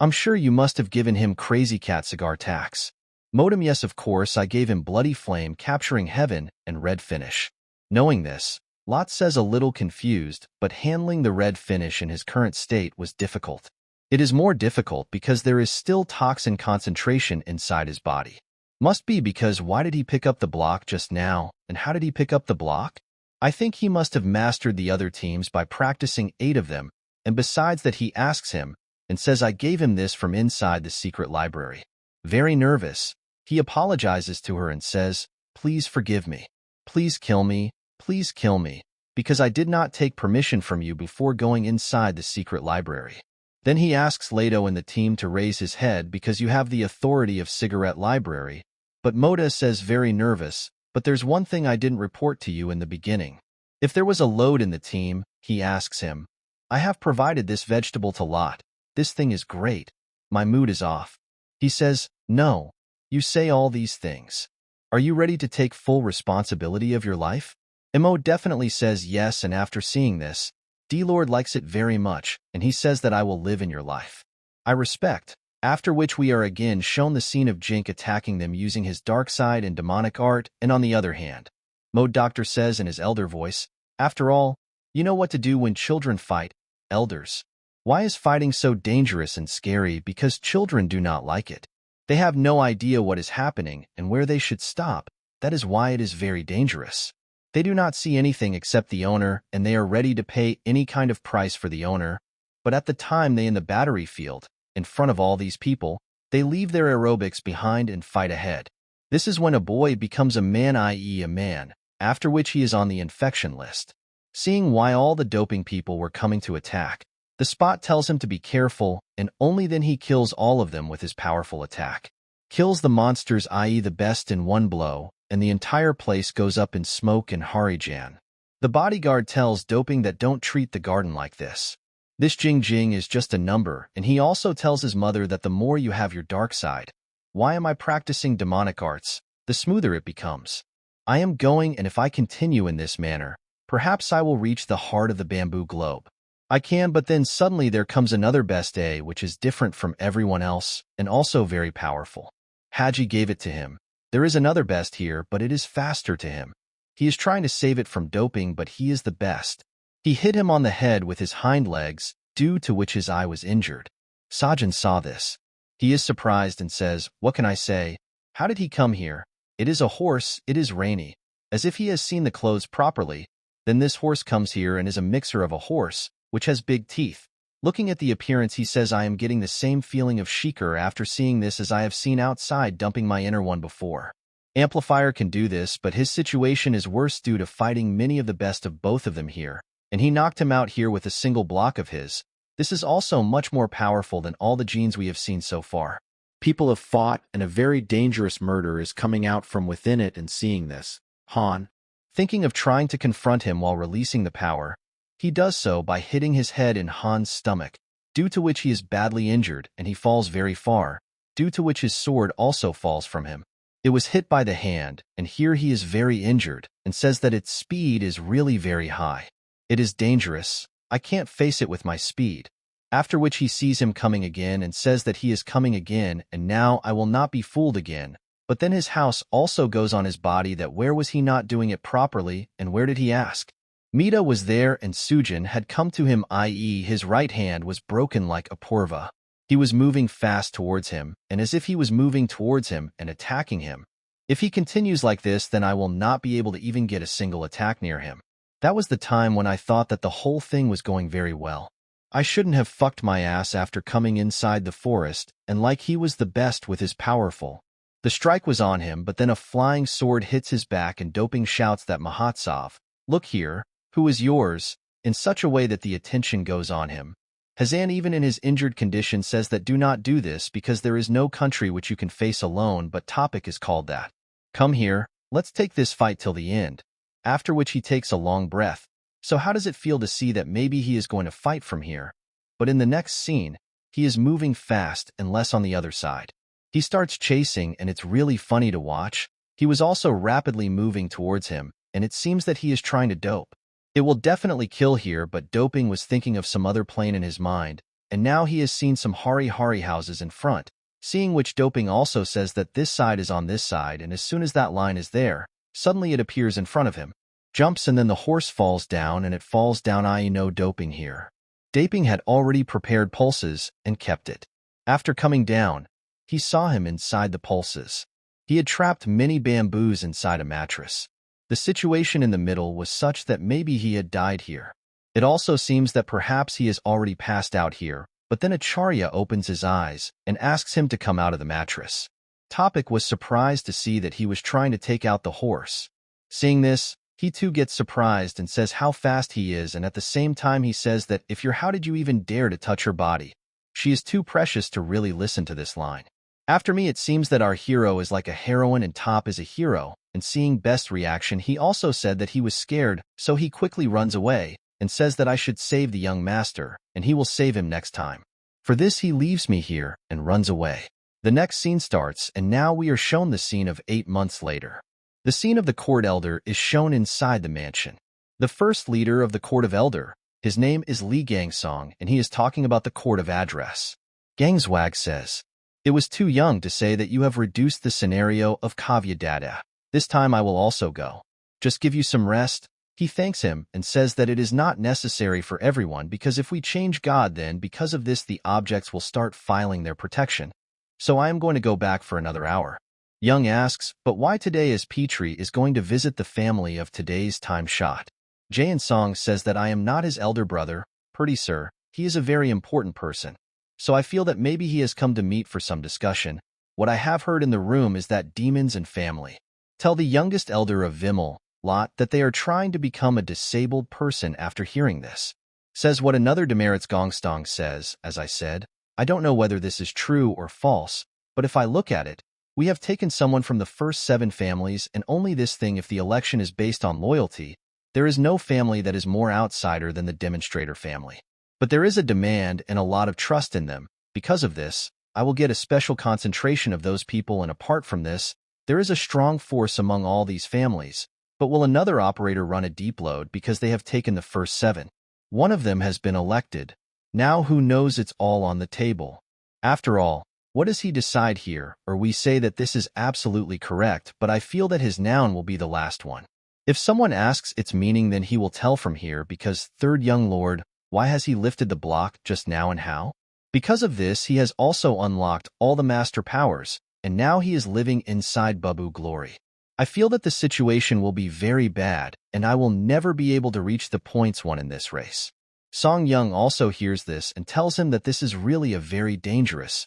I'm sure you must have given him crazy cat cigar tax. Modem, yes, of course, I gave him bloody flame capturing heaven and red finish. Knowing this, Lot says a little confused, but handling the red finish in his current state was difficult. It is more difficult because there is still toxin concentration inside his body. Must be because why did he pick up the block just now, and how did he pick up the block? I think he must have mastered the other teams by practicing 8 of them, and besides that he asks him and says I gave him this from inside the secret library. Very nervous, he apologizes to her and says, please forgive me. Please kill me, because I did not take permission from you before going inside the secret library. Then he asks Leto and the team to raise his head because you have the authority of cigarette library, but Moda says very nervous, but there's one thing I didn't report to you in the beginning. If there was a load in the team, he asks him. I have provided this vegetable to Lot. This thing is great. My mood is off. He says, no, you say all these things. Are you ready to take full responsibility of your life? Mo definitely says yes, and after seeing this, D-Lord likes it very much, and he says that I will live in your life. I respect. After which we are again shown the scene of Jink attacking them using his dark side and demonic art, and on the other hand, Mo Doctor says in his elder voice, after all, you know what to do when children fight, elders. Why is fighting so dangerous and scary? Because children do not like it. They have no idea what is happening and where they should stop. That is why it is very dangerous. They do not see anything except the owner, and they are ready to pay any kind of price for the owner. But at the time they in the battery field, in front of all these people, they leave their aerobics behind and fight ahead. This is when a boy becomes a man, i.e. a man, after which he is on the infection list. Seeing why all the doping people were coming to attack, the Spot tells him to be careful, and only then he kills all of them with his powerful attack. Kills the monsters, i.e. the best, in one blow, and the entire place goes up in smoke and Harjan. The bodyguard tells Doping that don't treat the garden like this. This Jing Jing is just a number, and he also tells his mother that the more you have your dark side, why am I practicing demonic arts, the smoother it becomes. I am going, and if I continue in this manner, perhaps I will reach the heart of the bamboo globe. I can, but then suddenly there comes another best A which is different from everyone else, and also very powerful. Haji gave it to him. There is another best here, but it is faster to him. He is trying to save it from Doping, but he is the best. He hit him on the head with his hind legs, due to which his eye was injured. Sajin saw this. He is surprised and says, what can I say? How did he come here? It is a horse, it is rainy. As if he has seen the clothes properly. Then this horse comes here and is a mixer of a horse, which has big teeth. Looking at the appearance, he says I am getting the same feeling of Sheikar after seeing this as I have seen outside dumping my inner one before. Amplifier can do this, but his situation is worse due to fighting many of the best of both of them here, and he knocked him out here with a single block of his. This is also much more powerful than all the genes we have seen so far. People have fought, and a very dangerous murder is coming out from within it, and seeing this, Han, thinking of trying to confront him while releasing the power, he does so by hitting his head in Han's stomach, due to which he is badly injured and he falls very far, due to which his sword also falls from him. It was hit by the hand, and here he is very injured, and says that its speed is really very high. It is dangerous. I can't face it with my speed. After which he sees him coming again and says that he is coming again, and now I will not be fooled again. But then his house also goes on his body, that where was he not doing it properly, and where did he ask? Mita was there, and Sujin had come to him, i.e. his right hand was broken like a Purva. He was moving fast towards him, and as if he was moving towards him and attacking him. If he continues like this, then I will not be able to even get a single attack near him. That was the time when I thought that the whole thing was going very well. I shouldn't have fucked my ass after coming inside the forest, and like he was the best with his powerful. The strike was on him, but then a flying sword hits his back, and Doping shouts that Mahatsov, look here, who is yours, in such a way that the attention goes on him. Hazan, even in his injured condition, says that do not do this because there is no country which you can face alone, but topic is called that. Come here, let's take this fight till the end. After which he takes a long breath. So how does it feel to see that maybe he is going to fight from here? But in the next scene, he is moving fast and less on the other side. He starts chasing, and it's really funny to watch. He was also rapidly moving towards him, and it seems that he is trying to dope. It will definitely kill here, but Doping was thinking of some other plane in his mind, and now he has seen some Hari houses in front, seeing which Doping also says that this side is on this side, and as soon as that line is there, suddenly it appears in front of him. Jumps, and then the horse falls down, and it falls down, I know Doping here. Doping had already prepared pulses and kept it. After coming down, he saw him inside the pulses. He had trapped many bamboos inside a mattress. The situation in the middle was such that maybe he had died here. It also seems that perhaps he has already passed out here, but then Acharya opens his eyes and asks him to come out of the mattress. Topic was surprised to see that he was trying to take out the horse. Seeing this, he too gets surprised and says how fast he is, and at the same time he says that how did you even dare to touch her body? She is too precious to really listen to this line. After me, it seems that our hero is like a heroine and Top is a hero, and seeing Best's reaction, he also said that he was scared, so he quickly runs away and says that I should save the young master, and he will save him next time. For this he leaves me here and runs away. The next scene starts, and now we are shown the scene of 8 months later. The scene of the court elder is shown inside the mansion. The first leader of the court of elder, his name is Li Gangsong, and he is talking about the court of address. Gangswag says, "It was too young to say that you have reduced the scenario of Kavya Dada. This time I will also go. Just give you some rest." He thanks him and says that it is not necessary for everyone because if we change God, then because of this the objects will start filing their protection. So I am going to go back for another hour. Young asks, but why today, as Petrie is going to visit the family of today's time shot? Jae Song says that I am not his elder brother, Purdy sir, he is a very important person. So I feel that maybe he has come to meet for some discussion. What I have heard in the room is that demons and family tell the youngest elder of Vimal, Lot, that they are trying to become a disabled person after hearing this. Says what another demerits Gongstong says, as I said, I don't know whether this is true or false, but if I look at it, we have taken someone from the first 7 families and only this thing if the election is based on loyalty, there is no family that is more outsider than the demonstrator family. But there is a demand and a lot of trust in them. Because of this, I will get a special concentration of those people, and apart from this, there is a strong force among all these families. But will another operator run a deep load because they have taken the first 7? One of them has been elected. Now who knows, it's all on the table. After all, what does he decide here? Or we say that this is absolutely correct, but I feel that his noun will be the last one. If someone asks its meaning, then he will tell from here because third young lord, why has he lifted the block just now and how? Because of this he has also unlocked all the master powers, and now he is living inside Babu Glory. I feel that the situation will be very bad, and I will never be able to reach the points won in this race. Song Young also hears this and tells him that this is really a very dangerous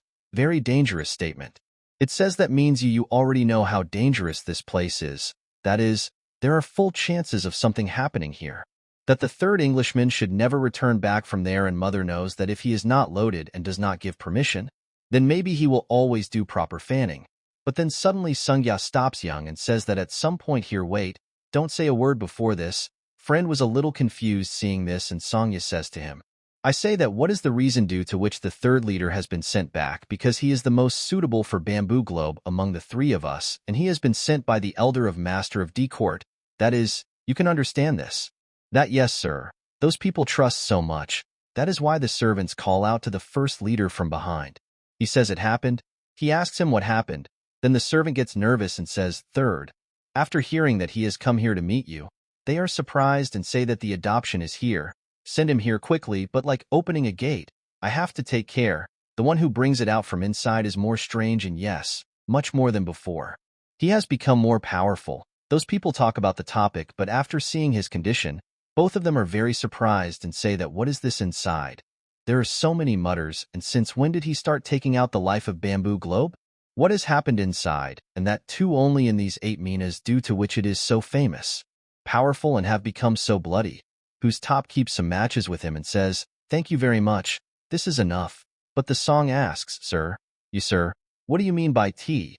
statement. It says that means you already know how dangerous this place is. That is, there are full chances of something happening here. That the third Englishman should never return back from there, and mother knows that if he is not loaded and does not give permission, then maybe he will always do proper fanning. But then suddenly Sungya stops Young and says that at some point here, wait, don't say a word before this. Friend was a little confused seeing this, and Songya says to him, I say that what is the reason due to which the third leader has been sent back, because he is the most suitable for Bamboo Globe among the 3 of us, and he has been sent by the elder of Master of D Court. That is, you can understand this. That yes, sir. Those people trust so much. That is why the servants call out to the first leader from behind. He says it happened. He asks him what happened. Then the servant gets nervous and says, third. After hearing that he has come here to meet you, they are surprised and say that the adoption is here. Send him here quickly, but like opening a gate, I have to take care. The one who brings it out from inside is more strange, and yes, much more than before. He has become more powerful. Those people talk about the topic, but after seeing his condition, both of them are very surprised and say that what is this inside? There are so many mutters, and since when did he start taking out the life of Bamboo Globe? What has happened inside, and that too only in these 8 minas due to which it is so famous, powerful, and have become so bloody, whose top keeps some matches with him and says, thank you very much, this is enough. But the song asks, sir, what do you mean by tea?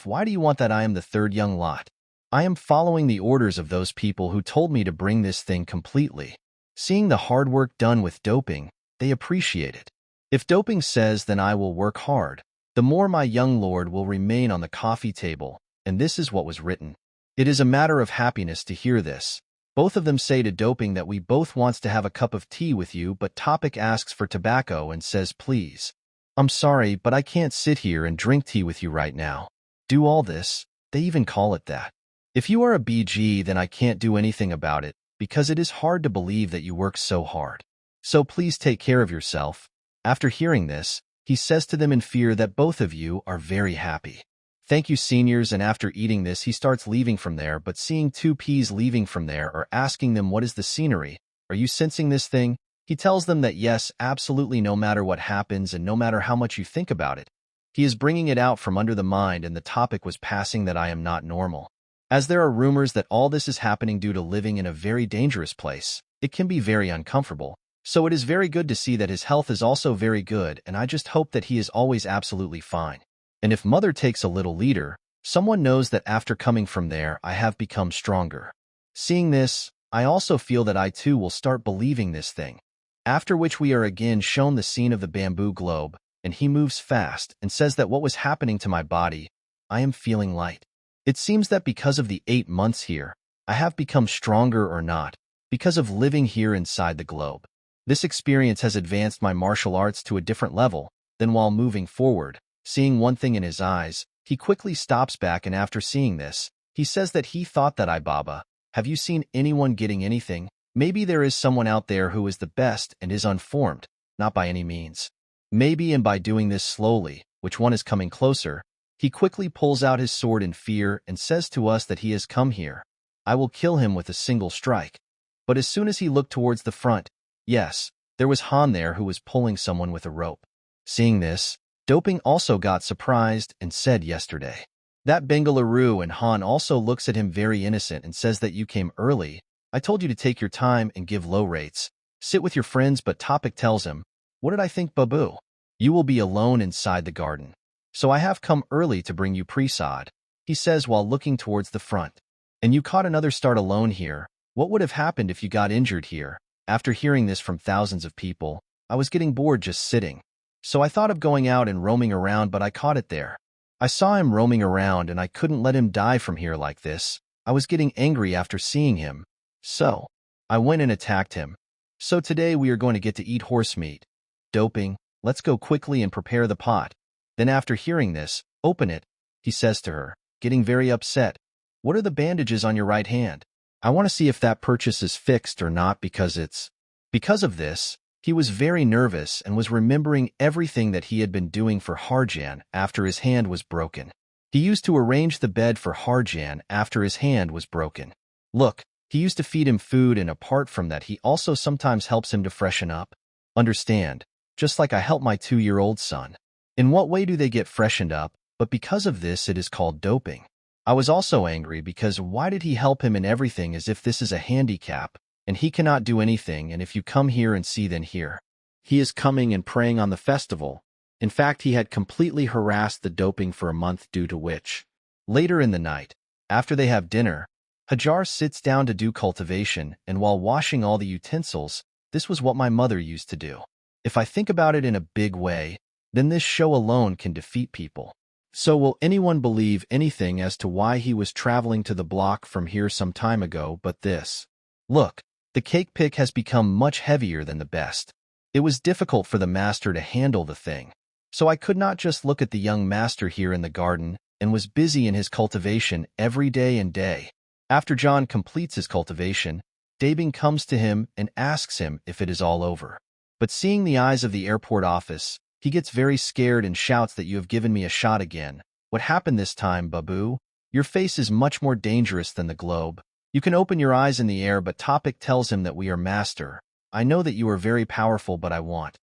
Why do you want that? I am the third young lot. I am following the orders of those people who told me to bring this thing completely. Seeing the hard work done with doping, they appreciate it. If doping says, then I will work hard. The more my young lord will remain on the coffee table, and this is what was written. It is a matter of happiness to hear this. Both of them say to doping that we both wants to have a cup of tea with you, but Topic asks for tobacco and says, please. I'm sorry, but I can't sit here and drink tea with you right now. Do all this? They even call it that. If you are a BG, then I can't do anything about it, because it is hard to believe that you work so hard. So please take care of yourself. After hearing this, he says to them in fear that both of you are very happy. Thank you, seniors, and after eating this, he starts leaving from there, but seeing two peas leaving from there or asking them what is the scenery, are you sensing this thing? He tells them that yes, absolutely, no matter what happens and no matter how much you think about it. He is bringing it out from under the mind, and the topic was passing that I am not normal. As there are rumors that all this is happening due to living in a very dangerous place, it can be very uncomfortable. So it is very good to see that his health is also very good, and I just hope that he is always absolutely fine. And if mother takes a little leader, someone knows that after coming from there, I have become stronger. Seeing this, I also feel that I too will start believing this thing. After which we are again shown the scene of the bamboo globe, and he moves fast and says that what was happening to my body, I am feeling light. It seems that because of the 8 months here, I have become stronger or not, because of living here inside the globe. This experience has advanced my martial arts to a different level. Then while moving forward, seeing one thing in his eyes, he quickly stops back, and after seeing this, he says that he thought that Baba, have you seen anyone getting anything? Maybe there is someone out there who is the best and is unformed, not by any means. Maybe, and by doing this slowly, which one is coming closer, he quickly pulls out his sword in fear and says to us that he has come here. I will kill him with a single strike. But as soon as he looked towards the front, yes, there was Han there who was pulling someone with a rope. Seeing this, Doping also got surprised and said yesterday. That Bengaluru, and Han also looks at him very innocent and says that you came early. I told you to take your time and give low rates. Sit with your friends, but Topic tells him, what did I think, Babu? You will be alone inside the garden. So I have come early to bring you prasad, he says while looking towards the front. And you caught another start alone here. What would have happened if you got injured here? After hearing this from thousands of people, I was getting bored just sitting. So I thought of going out and roaming around, but I caught it there. I saw him roaming around and I couldn't let him die from here like this. I was getting angry after seeing him. So I went and attacked him. So today we are going to get to eat horse meat. Doping, let's go quickly and prepare the pot. Then after hearing this, open it, he says to her, getting very upset. What are the bandages on your right hand? I want to see if that purchase is fixed or not, because of this, he was very nervous and was remembering everything that he had been doing for Harjan after his hand was broken. He used to arrange the bed for Harjan after his hand was broken. Look, he used to feed him food, and apart from that, he also sometimes helps him to freshen up. Understand? Just like I help my 2-year-old son. In what way do they get freshened up? But because of this, it is called doping. I was also angry because why did he help him in everything as if this is a handicap, and he cannot do anything, and if you come here and see, then here. He is coming and praying on the festival. In fact, he had completely harassed the doping for a month, due to which. Later in the night, after they have dinner, Hajar sits down to do cultivation, and while washing all the utensils, this was what my mother used to do. If I think about it in a big way, then this show alone can defeat people. So will anyone believe anything as to why he was traveling to the block from here some time ago but this? Look, the cake pick has become much heavier than the best. It was difficult for the master to handle the thing. So I could not just look at the young master here in the garden and was busy in his cultivation every day and day. After John completes his cultivation, Dabing comes to him and asks him if it is all over. But seeing the eyes of the airport office, he gets very scared and shouts that you have given me a shot again. What happened this time, Babu? Your face is much more dangerous than the globe. You can open your eyes in the air, but Topic tells him that we are master. I know that you are very powerful, but I want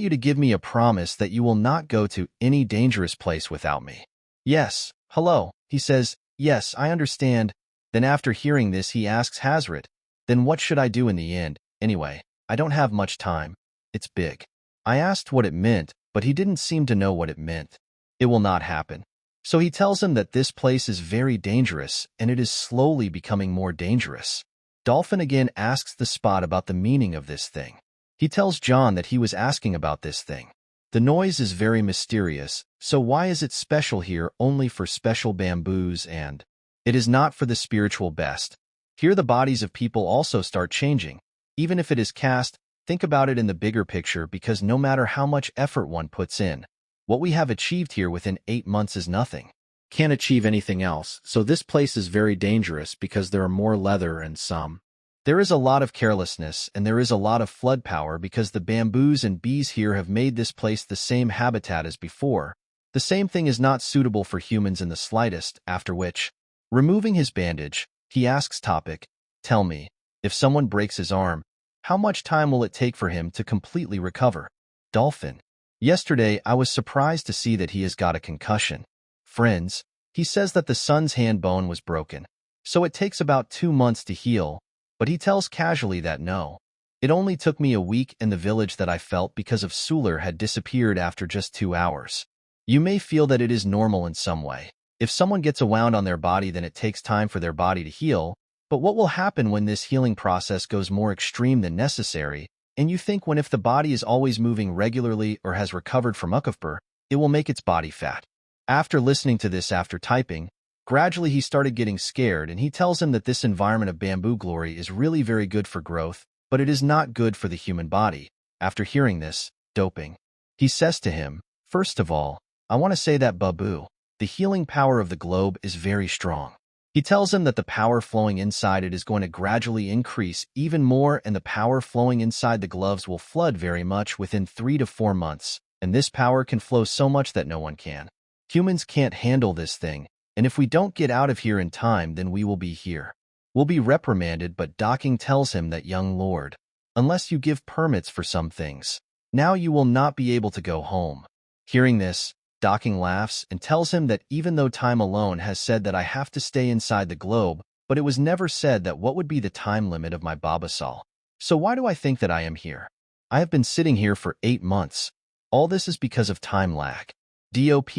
you to give me a promise that you will not go to any dangerous place without me. Yes, hello, he says. Yes, I understand. Then after hearing this, he asks Hazrat, then what should I do in the end? Anyway, I don't have much time. It's big. I asked what it meant, but he didn't seem to know what it meant. It will not happen. So he tells him that this place is very dangerous, and it is slowly becoming more dangerous. Dolphin again asks the Spot about the meaning of this thing. He tells John that he was asking about this thing. The noise is very mysterious, so why is it special here only for special bamboos, and it is not for the spiritual best? Here the bodies of people also start changing. Even if it is cast, think about it in the bigger picture, because no matter how much effort one puts in, what we have achieved here within 8 months is nothing. Can't achieve anything else, so this place is very dangerous because there are more leather and some. There is a lot of carelessness and there is a lot of flood power because the bamboos and bees here have made this place the same habitat as before, The same thing is not suitable for humans in the slightest, after which, removing his bandage, he asks topic, tell me, if someone breaks his arm, how much time will it take for him to completely recover? Dolphin. Yesterday, I was surprised to see that he has got a concussion. Friends, he says that the son's hand bone was broken, so it takes about 2 months to heal, but he tells casually that no. It only took me a week in the village that I felt because of Suler had disappeared after just 2 hours. You may feel that it is normal in some way. If someone gets a wound on their body, then it takes time for their body to heal, but what will happen when this healing process goes more extreme than necessary, and you think when if the body is always moving regularly or has recovered from ukafpur, it will make its body fat. After listening to this after typing, gradually he started getting scared and he tells him that this environment of bamboo glory is really very good for growth, but it is not good for the human body. After hearing this, doping. He says to him, first of all, I want to say that Babu, the healing power of the globe is very strong. He tells him that the power flowing inside it is going to gradually increase even more and the power flowing inside the gloves will flood very much within 3 to 4 months, and this power can flow so much that no one can. Humans can't handle this thing, and if we don't get out of here in time, then we will be here. We'll be reprimanded, but Docking tells him that young lord, unless you give permits for some things, now you will not be able to go home. Hearing this, Docking laughs and tells him that even though time alone has said that I have to stay inside the globe, but it was never said that what would be the time limit of my Babasal. So why do I think that I am here? I have been sitting here for 8 months. All this is because of time lag. DOP,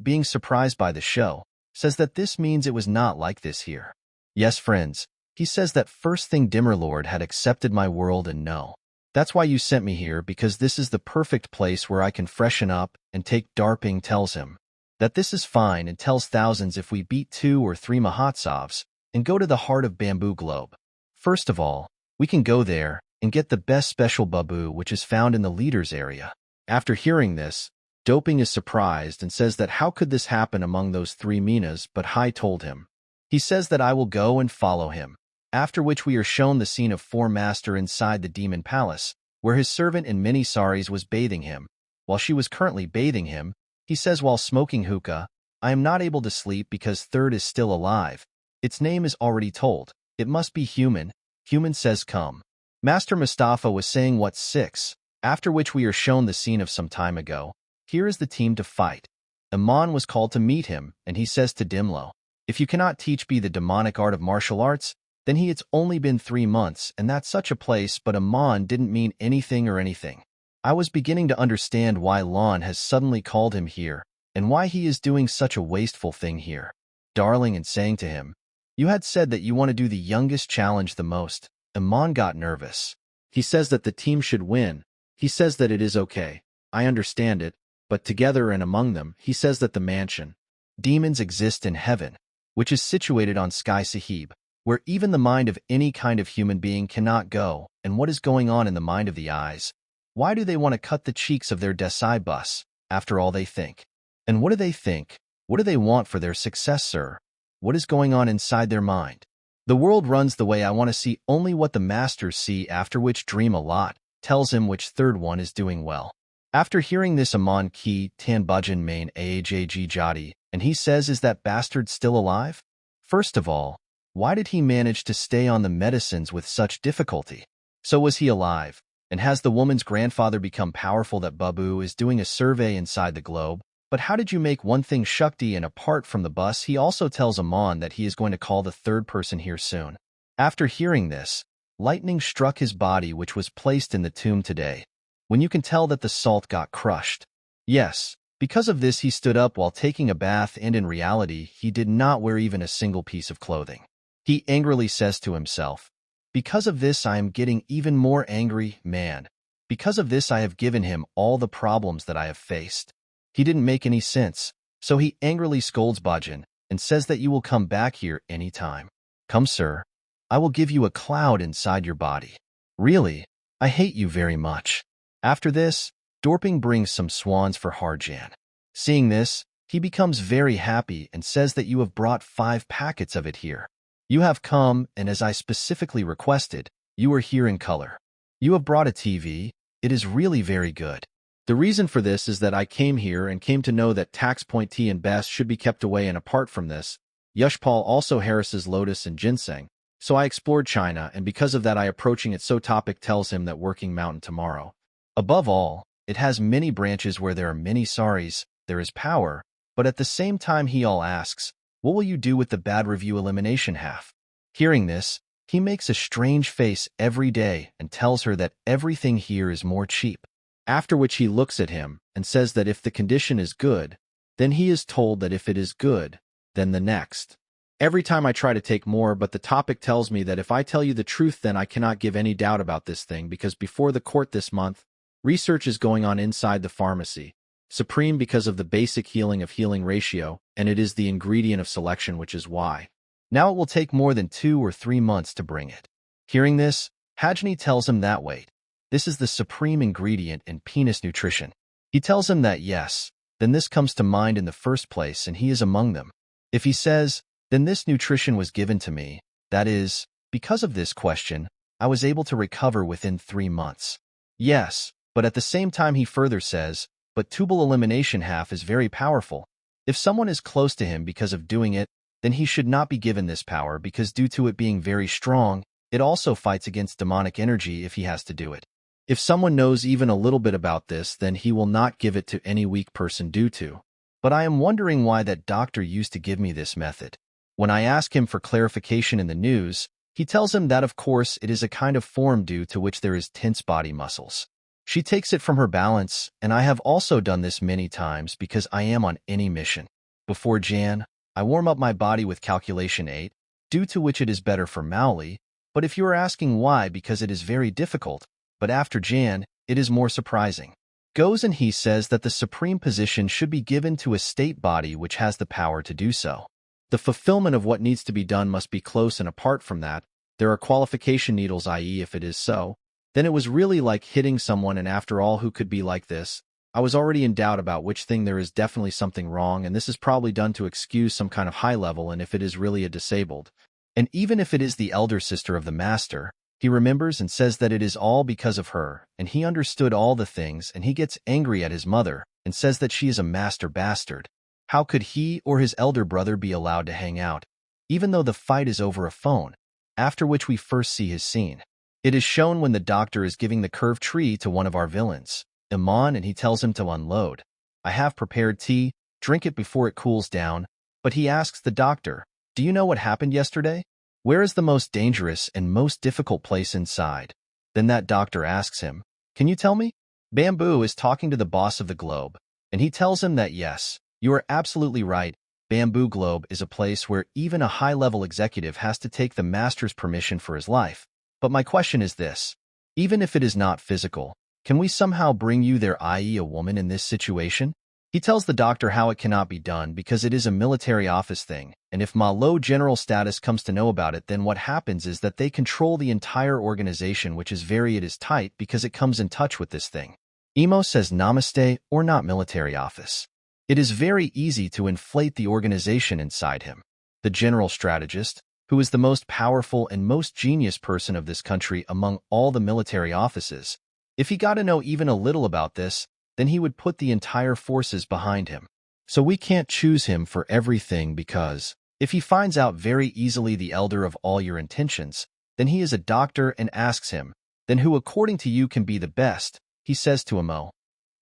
being surprised by the show, says that this means it was not like this here. Yes, friends, he says that first thing Dimmerlord had accepted my world and no. That's why you sent me here, because this is the perfect place where I can freshen up and take. Darping tells him that this is fine and tells thousands if we beat 2 or 3 Mahatsavs and go to the heart of Bamboo Globe. First of all, we can go there and get the best special babu which is found in the leaders area. After hearing this, Doping is surprised and says that how could this happen among those 3 Minas, but Hai told him. He says that I will go and follow him. After which we are shown the scene of Four Master inside the demon palace, where his servant in many saris was bathing him. While she was currently bathing him, he says while smoking hookah, I am not able to sleep because third is still alive. Its name is already told. It must be human. Human says come. Master Mustafa was saying what's 6, after which we are shown the scene of some time ago. Here is the team to fight. Aman was called to meet him, and he says to Dimlo, if you cannot teach me the demonic art of martial arts, then it's only been 3 months, and that's such a place, but Aman didn't mean anything or anything. I was beginning to understand why Lon has suddenly called him here, and why he is doing such a wasteful thing here. Darling and saying to him, you had said that you want to do the youngest challenge the most. Aman got nervous. He says that the team should win. He says that it is okay. I understand it, but together and among them, he says that the mansion. Demons exist in heaven, which is situated on Sky Sahib, where even the mind of any kind of human being cannot go, and what is going on in the mind of the eyes? Why do they want to cut the cheeks of their Desai bus, after all they think? And what do they think? What do they want for their success, sir? What is going on inside their mind? The world runs the way I want to see only what the masters see, after which dream a lot, tells him which third one is doing well. After hearing this Aman ki tan bhajan main aajg jati, and he says is that bastard still alive? First of all, why did he manage to stay on the medicines with such difficulty? So was he alive? And has the woman's grandfather become powerful that Babu is doing a survey inside the globe? But how did you make one thing Shakti? And apart from the bus, he also tells Aman that he is going to call the third person here soon. After hearing this, lightning struck his body which was placed in the tomb today, when you can tell that the salt got crushed. Yes, because of this he stood up while taking a bath, and in reality he did not wear even a single piece of clothing. He angrily says to himself, because of this I am getting even more angry, man. Because of this I have given him all the problems that I have faced. He didn't make any sense, so he angrily scolds Bhajan and says that you will come back here any time. Come, sir. I will give you a cloud inside your body. Really, I hate you very much. After this, Dorping brings some swans for Harjan. Seeing this, he becomes very happy and says that you have brought 5 packets of it here. You have come, and as I specifically requested, you are here in color. You have brought a TV. It is really very good. The reason for this is that I came here and came to know that tax point tea and best should be kept away, and apart from this, Yashpal also harasses lotus and ginseng. So I explored China, and because of that I approaching it, so topic tells him that working mountain tomorrow. Above all, it has many branches where there are many saris, there is power, but at the same time he all asks, what will you do with the bad review elimination half? Hearing this, he makes a strange face every day and tells her that everything here is more cheap. After which he looks at him and says that if the condition is good, then he is told that if it is good, then the next. Every time I try to take more, but the topic tells me that if I tell you the truth, then I cannot give any doubt about this thing, because before the court this month, research is going on inside the pharmacy, supreme because of the basic healing of healing ratio, and it is the ingredient of selection, which is why. Now it will take more than 2 or 3 months to bring it. Hearing this, Hajni tells him that wait, this is the supreme ingredient in penis nutrition. He tells him that yes, then this comes to mind in the first place, and he is among them. If he says, then this nutrition was given to me, that is, because of this question, I was able to recover within 3 months. Yes, but at the same time he further says, but tubal elimination half is very powerful. If someone is close to him because of doing it, then he should not be given this power, because due to it being very strong, it also fights against demonic energy if he has to do it. If someone knows even a little bit about this, then he will not give it to any weak person due to. But I am wondering why that doctor used to give me this method. When I ask him for clarification in the news, he tells him that of course it is a kind of form due to which there is tense body muscles. She takes it from her balance, and I have also done this many times because I am on any mission. Before Jan, I warm up my body with calculation 8, due to which it is better for Maoli, but if you are asking why, because it is very difficult, but after Jan, it is more surprising. Goes and he says that the supreme position should be given to a state body which has the power to do so. The fulfillment of what needs to be done must be close, and apart from that, there are qualification needles, i.e. if it is so, then it was really like hitting someone, and after all, who could be like this? I was already in doubt about which thing. There is definitely something wrong, and this is probably done to excuse some kind of high level, and if it is really a disabled. And even if it is the elder sister of the master, he remembers and says that it is all because of her, and he understood all the things, and he gets angry at his mother and says that she is a master bastard. How could he or his elder brother be allowed to hang out, even though the fight is over a phone? After which we first see his scene. It is shown when the doctor is giving the curved tree to one of our villains, Iman, and he tells him to unload. I have prepared tea, drink it before it cools down, but he asks the doctor, do you know what happened yesterday? Where is the most dangerous and most difficult place inside? Then that doctor asks him, can you tell me? Bamboo is talking to the boss of the globe, and he tells him that yes, you are absolutely right. Bamboo Globe is a place where even a high-level executive has to take the master's permission for his life. But my question is this, even if it is not physical, can we somehow bring you there, i.e. a woman in this situation? He tells the doctor how it cannot be done because it is a military office thing, and if Ma low general status comes to know about it, then what happens is that they control the entire organization, which is it is tight because it comes in touch with this thing. Emo says namaste or not military office. It is very easy to inflate the organization inside him. The general strategist, who is the most powerful and most genius person of this country among all the military offices, if he got to know even a little about this, then he would put the entire forces behind him. So we can't choose him for everything, because if he finds out very easily the elder of all your intentions, then he is a doctor and asks him, then who according to you can be the best? He says to Amo,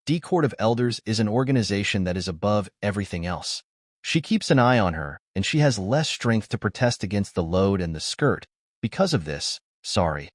D Court of Elders is an organization that is above everything else. She keeps an eye on her, and she has less strength to protest against the load and the skirt. Because of this, sorry.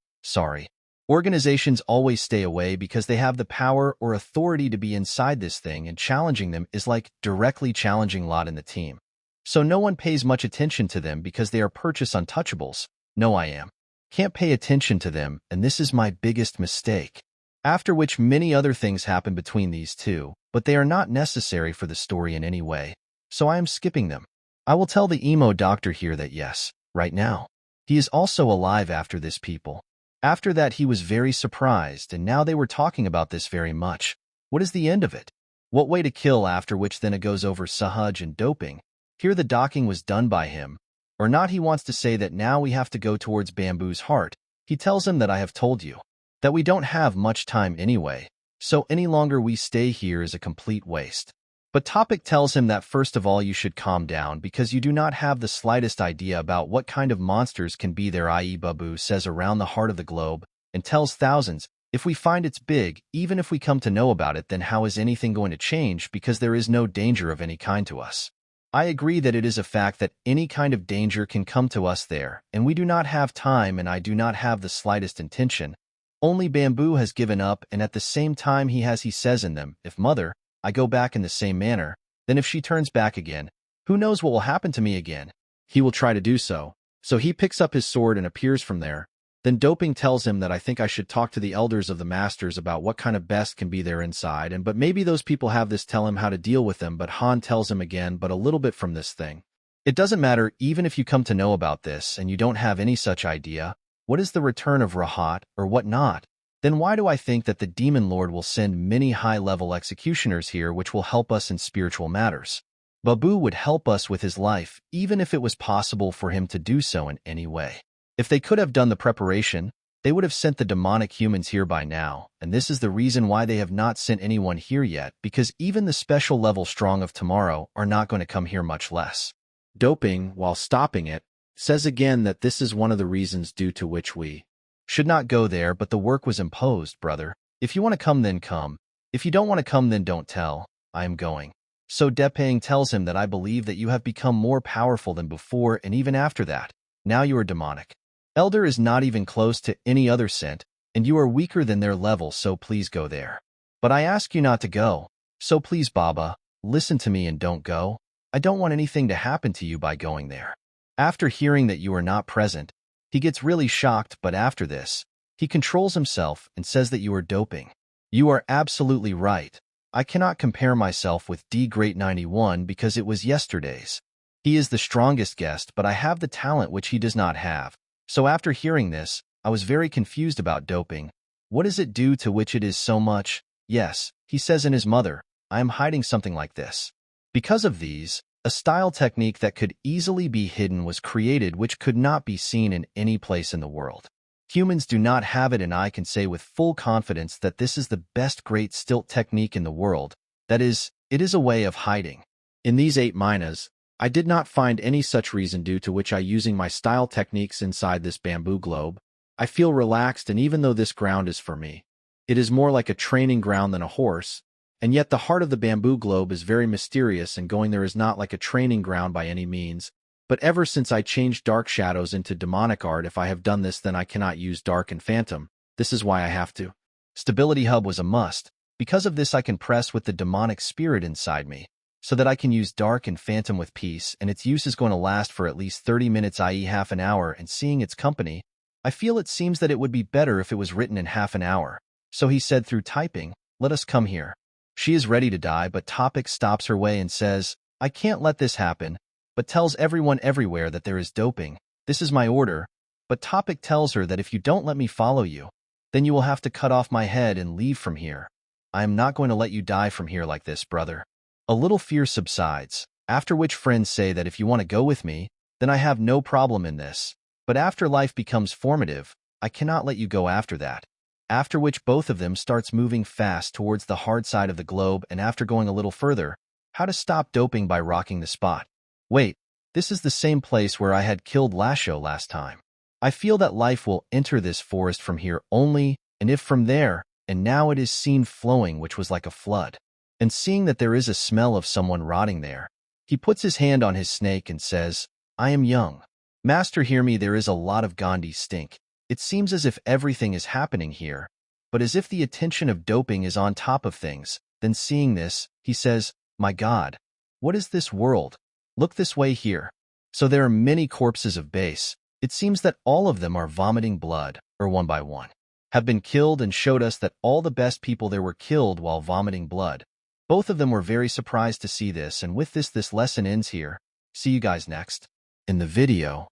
Organizations always stay away because they have the power or authority to be inside this thing, and challenging them is like directly challenging Lot in the team. So no one pays much attention to them because they are purchase untouchables. No, I can't pay attention to them, and this is my biggest mistake. After which many other things happen between these two, but they are not necessary for the story in any way, so I am skipping them. I will tell the emo doctor here that yes, right now, he is also alive after this people. After that he was very surprised, and now they were talking about this very much. What is the end of it? What way to kill? After which then it goes over Sahaj and doping. Here the docking was done by him, or not. He wants to say that now we have to go towards Bamboo's heart. He tells him that I have told you that we don't have much time anyway. So any longer we stay here is a complete waste. But Topic tells him that first of all you should calm down because you do not have the slightest idea about what kind of monsters can be there, i.e. Babu says around the heart of the globe, and tells thousands, if we find it's big, even if we come to know about it, then how is anything going to change because there is no danger of any kind to us? I agree that it is a fact that any kind of danger can come to us there, and we do not have time and I do not have the slightest intention. Only Bamboo has given up, and at the same time he says in them, if Mother, I go back in the same manner, then if she turns back again, who knows what will happen to me again? He will try to do so. So he picks up his sword and appears from there. Then Doping tells him that I think I should talk to the elders of the masters about what kind of best can be there inside, but maybe those people have this, tell him how to deal with them, but Han tells him again, but a little bit from this thing. It doesn't matter even if you come to know about this and you don't have any such idea. What is the return of Rahat or what not? Then why do I think that the Demon Lord will send many high-level executioners here which will help us in spiritual matters? Babu would help us with his life, even if it was possible for him to do so in any way. If they could have done the preparation, they would have sent the demonic humans here by now, and this is the reason why they have not sent anyone here yet, because even the special level strong of tomorrow are not going to come here, much less. Doping, while stopping it, says again that this is one of the reasons due to which we should not go there, but the work was imposed, brother. If you want to come, then come. If you don't want to come, then don't tell. I am going. So Depang tells him that I believe that you have become more powerful than before, and even after that, now you are demonic. Elder is not even close to any other scent, and you are weaker than their level, so please go there. But I ask you not to go. So please, Baba, listen to me and don't go. I don't want anything to happen to you by going there. After hearing that you are not present, he gets really shocked, but after this, he controls himself and says that you are doping. You are absolutely right. I cannot compare myself with D-Great 91 because it was yesterday's. He is the strongest guest, but I have the talent which he does not have. So after hearing this, I was very confused about doping. What is it due to which it is so much? Yes, he says in his mother, I am hiding something like this. Because of these, a style technique that could easily be hidden was created which could not be seen in any place in the world. Humans do not have it, and I can say with full confidence that this is the best great stilt technique in the world. That is, it is a way of hiding. In these 8 minas, I did not find any such reason due to which I using my style techniques inside this bamboo globe. I feel relaxed, and even though this ground is for me, it is more like a training ground than a horse, and yet the heart of the bamboo globe is very mysterious, and going there is not like a training ground by any means. But ever since I changed dark shadows into demonic art, if I have done this, then I cannot use dark and phantom. This is why I have to. Stability hub was a must. Because of this, I can press with the demonic spirit inside me, so that I can use dark and phantom with peace, and its use is going to last for at least 30 minutes, i.e. half an hour, and seeing its company, I feel it seems that it would be better if it was written in half an hour. So he said through typing, let us come here. She is ready to die, but Topic stops her way and says, I can't let this happen, but tells everyone everywhere that there is doping. This is my order. But Topic tells her that if you don't let me follow you, then you will have to cut off my head and leave from here. I am not going to let you die from here like this, brother. A little fear subsides, after which friends say that if you want to go with me, then I have no problem in this. But after life becomes formative, I cannot let you go after that. After which both of them starts moving fast towards the hard side of the globe, and after going a little further, how to stop doping by rocking the spot. Wait, this is the same place where I had killed Lasho last time. I feel that life will enter this forest from here only, and if from there, and now it is seen flowing, which was like a flood. And seeing that there is a smell of someone rotting there, he puts his hand on his snake and says, I am young. Master, hear me, there is a lot of Gandhi stink. It seems as if everything is happening here, but as if the attention of doping is on top of things. Then seeing this, he says, my God, what is this world? Look this way here. So there are many corpses of base. It seems that all of them are vomiting blood, or one by one, have been killed, and showed us that all the best people there were killed while vomiting blood. Both of them were very surprised to see this, and with this lesson ends here. See you guys next in the video.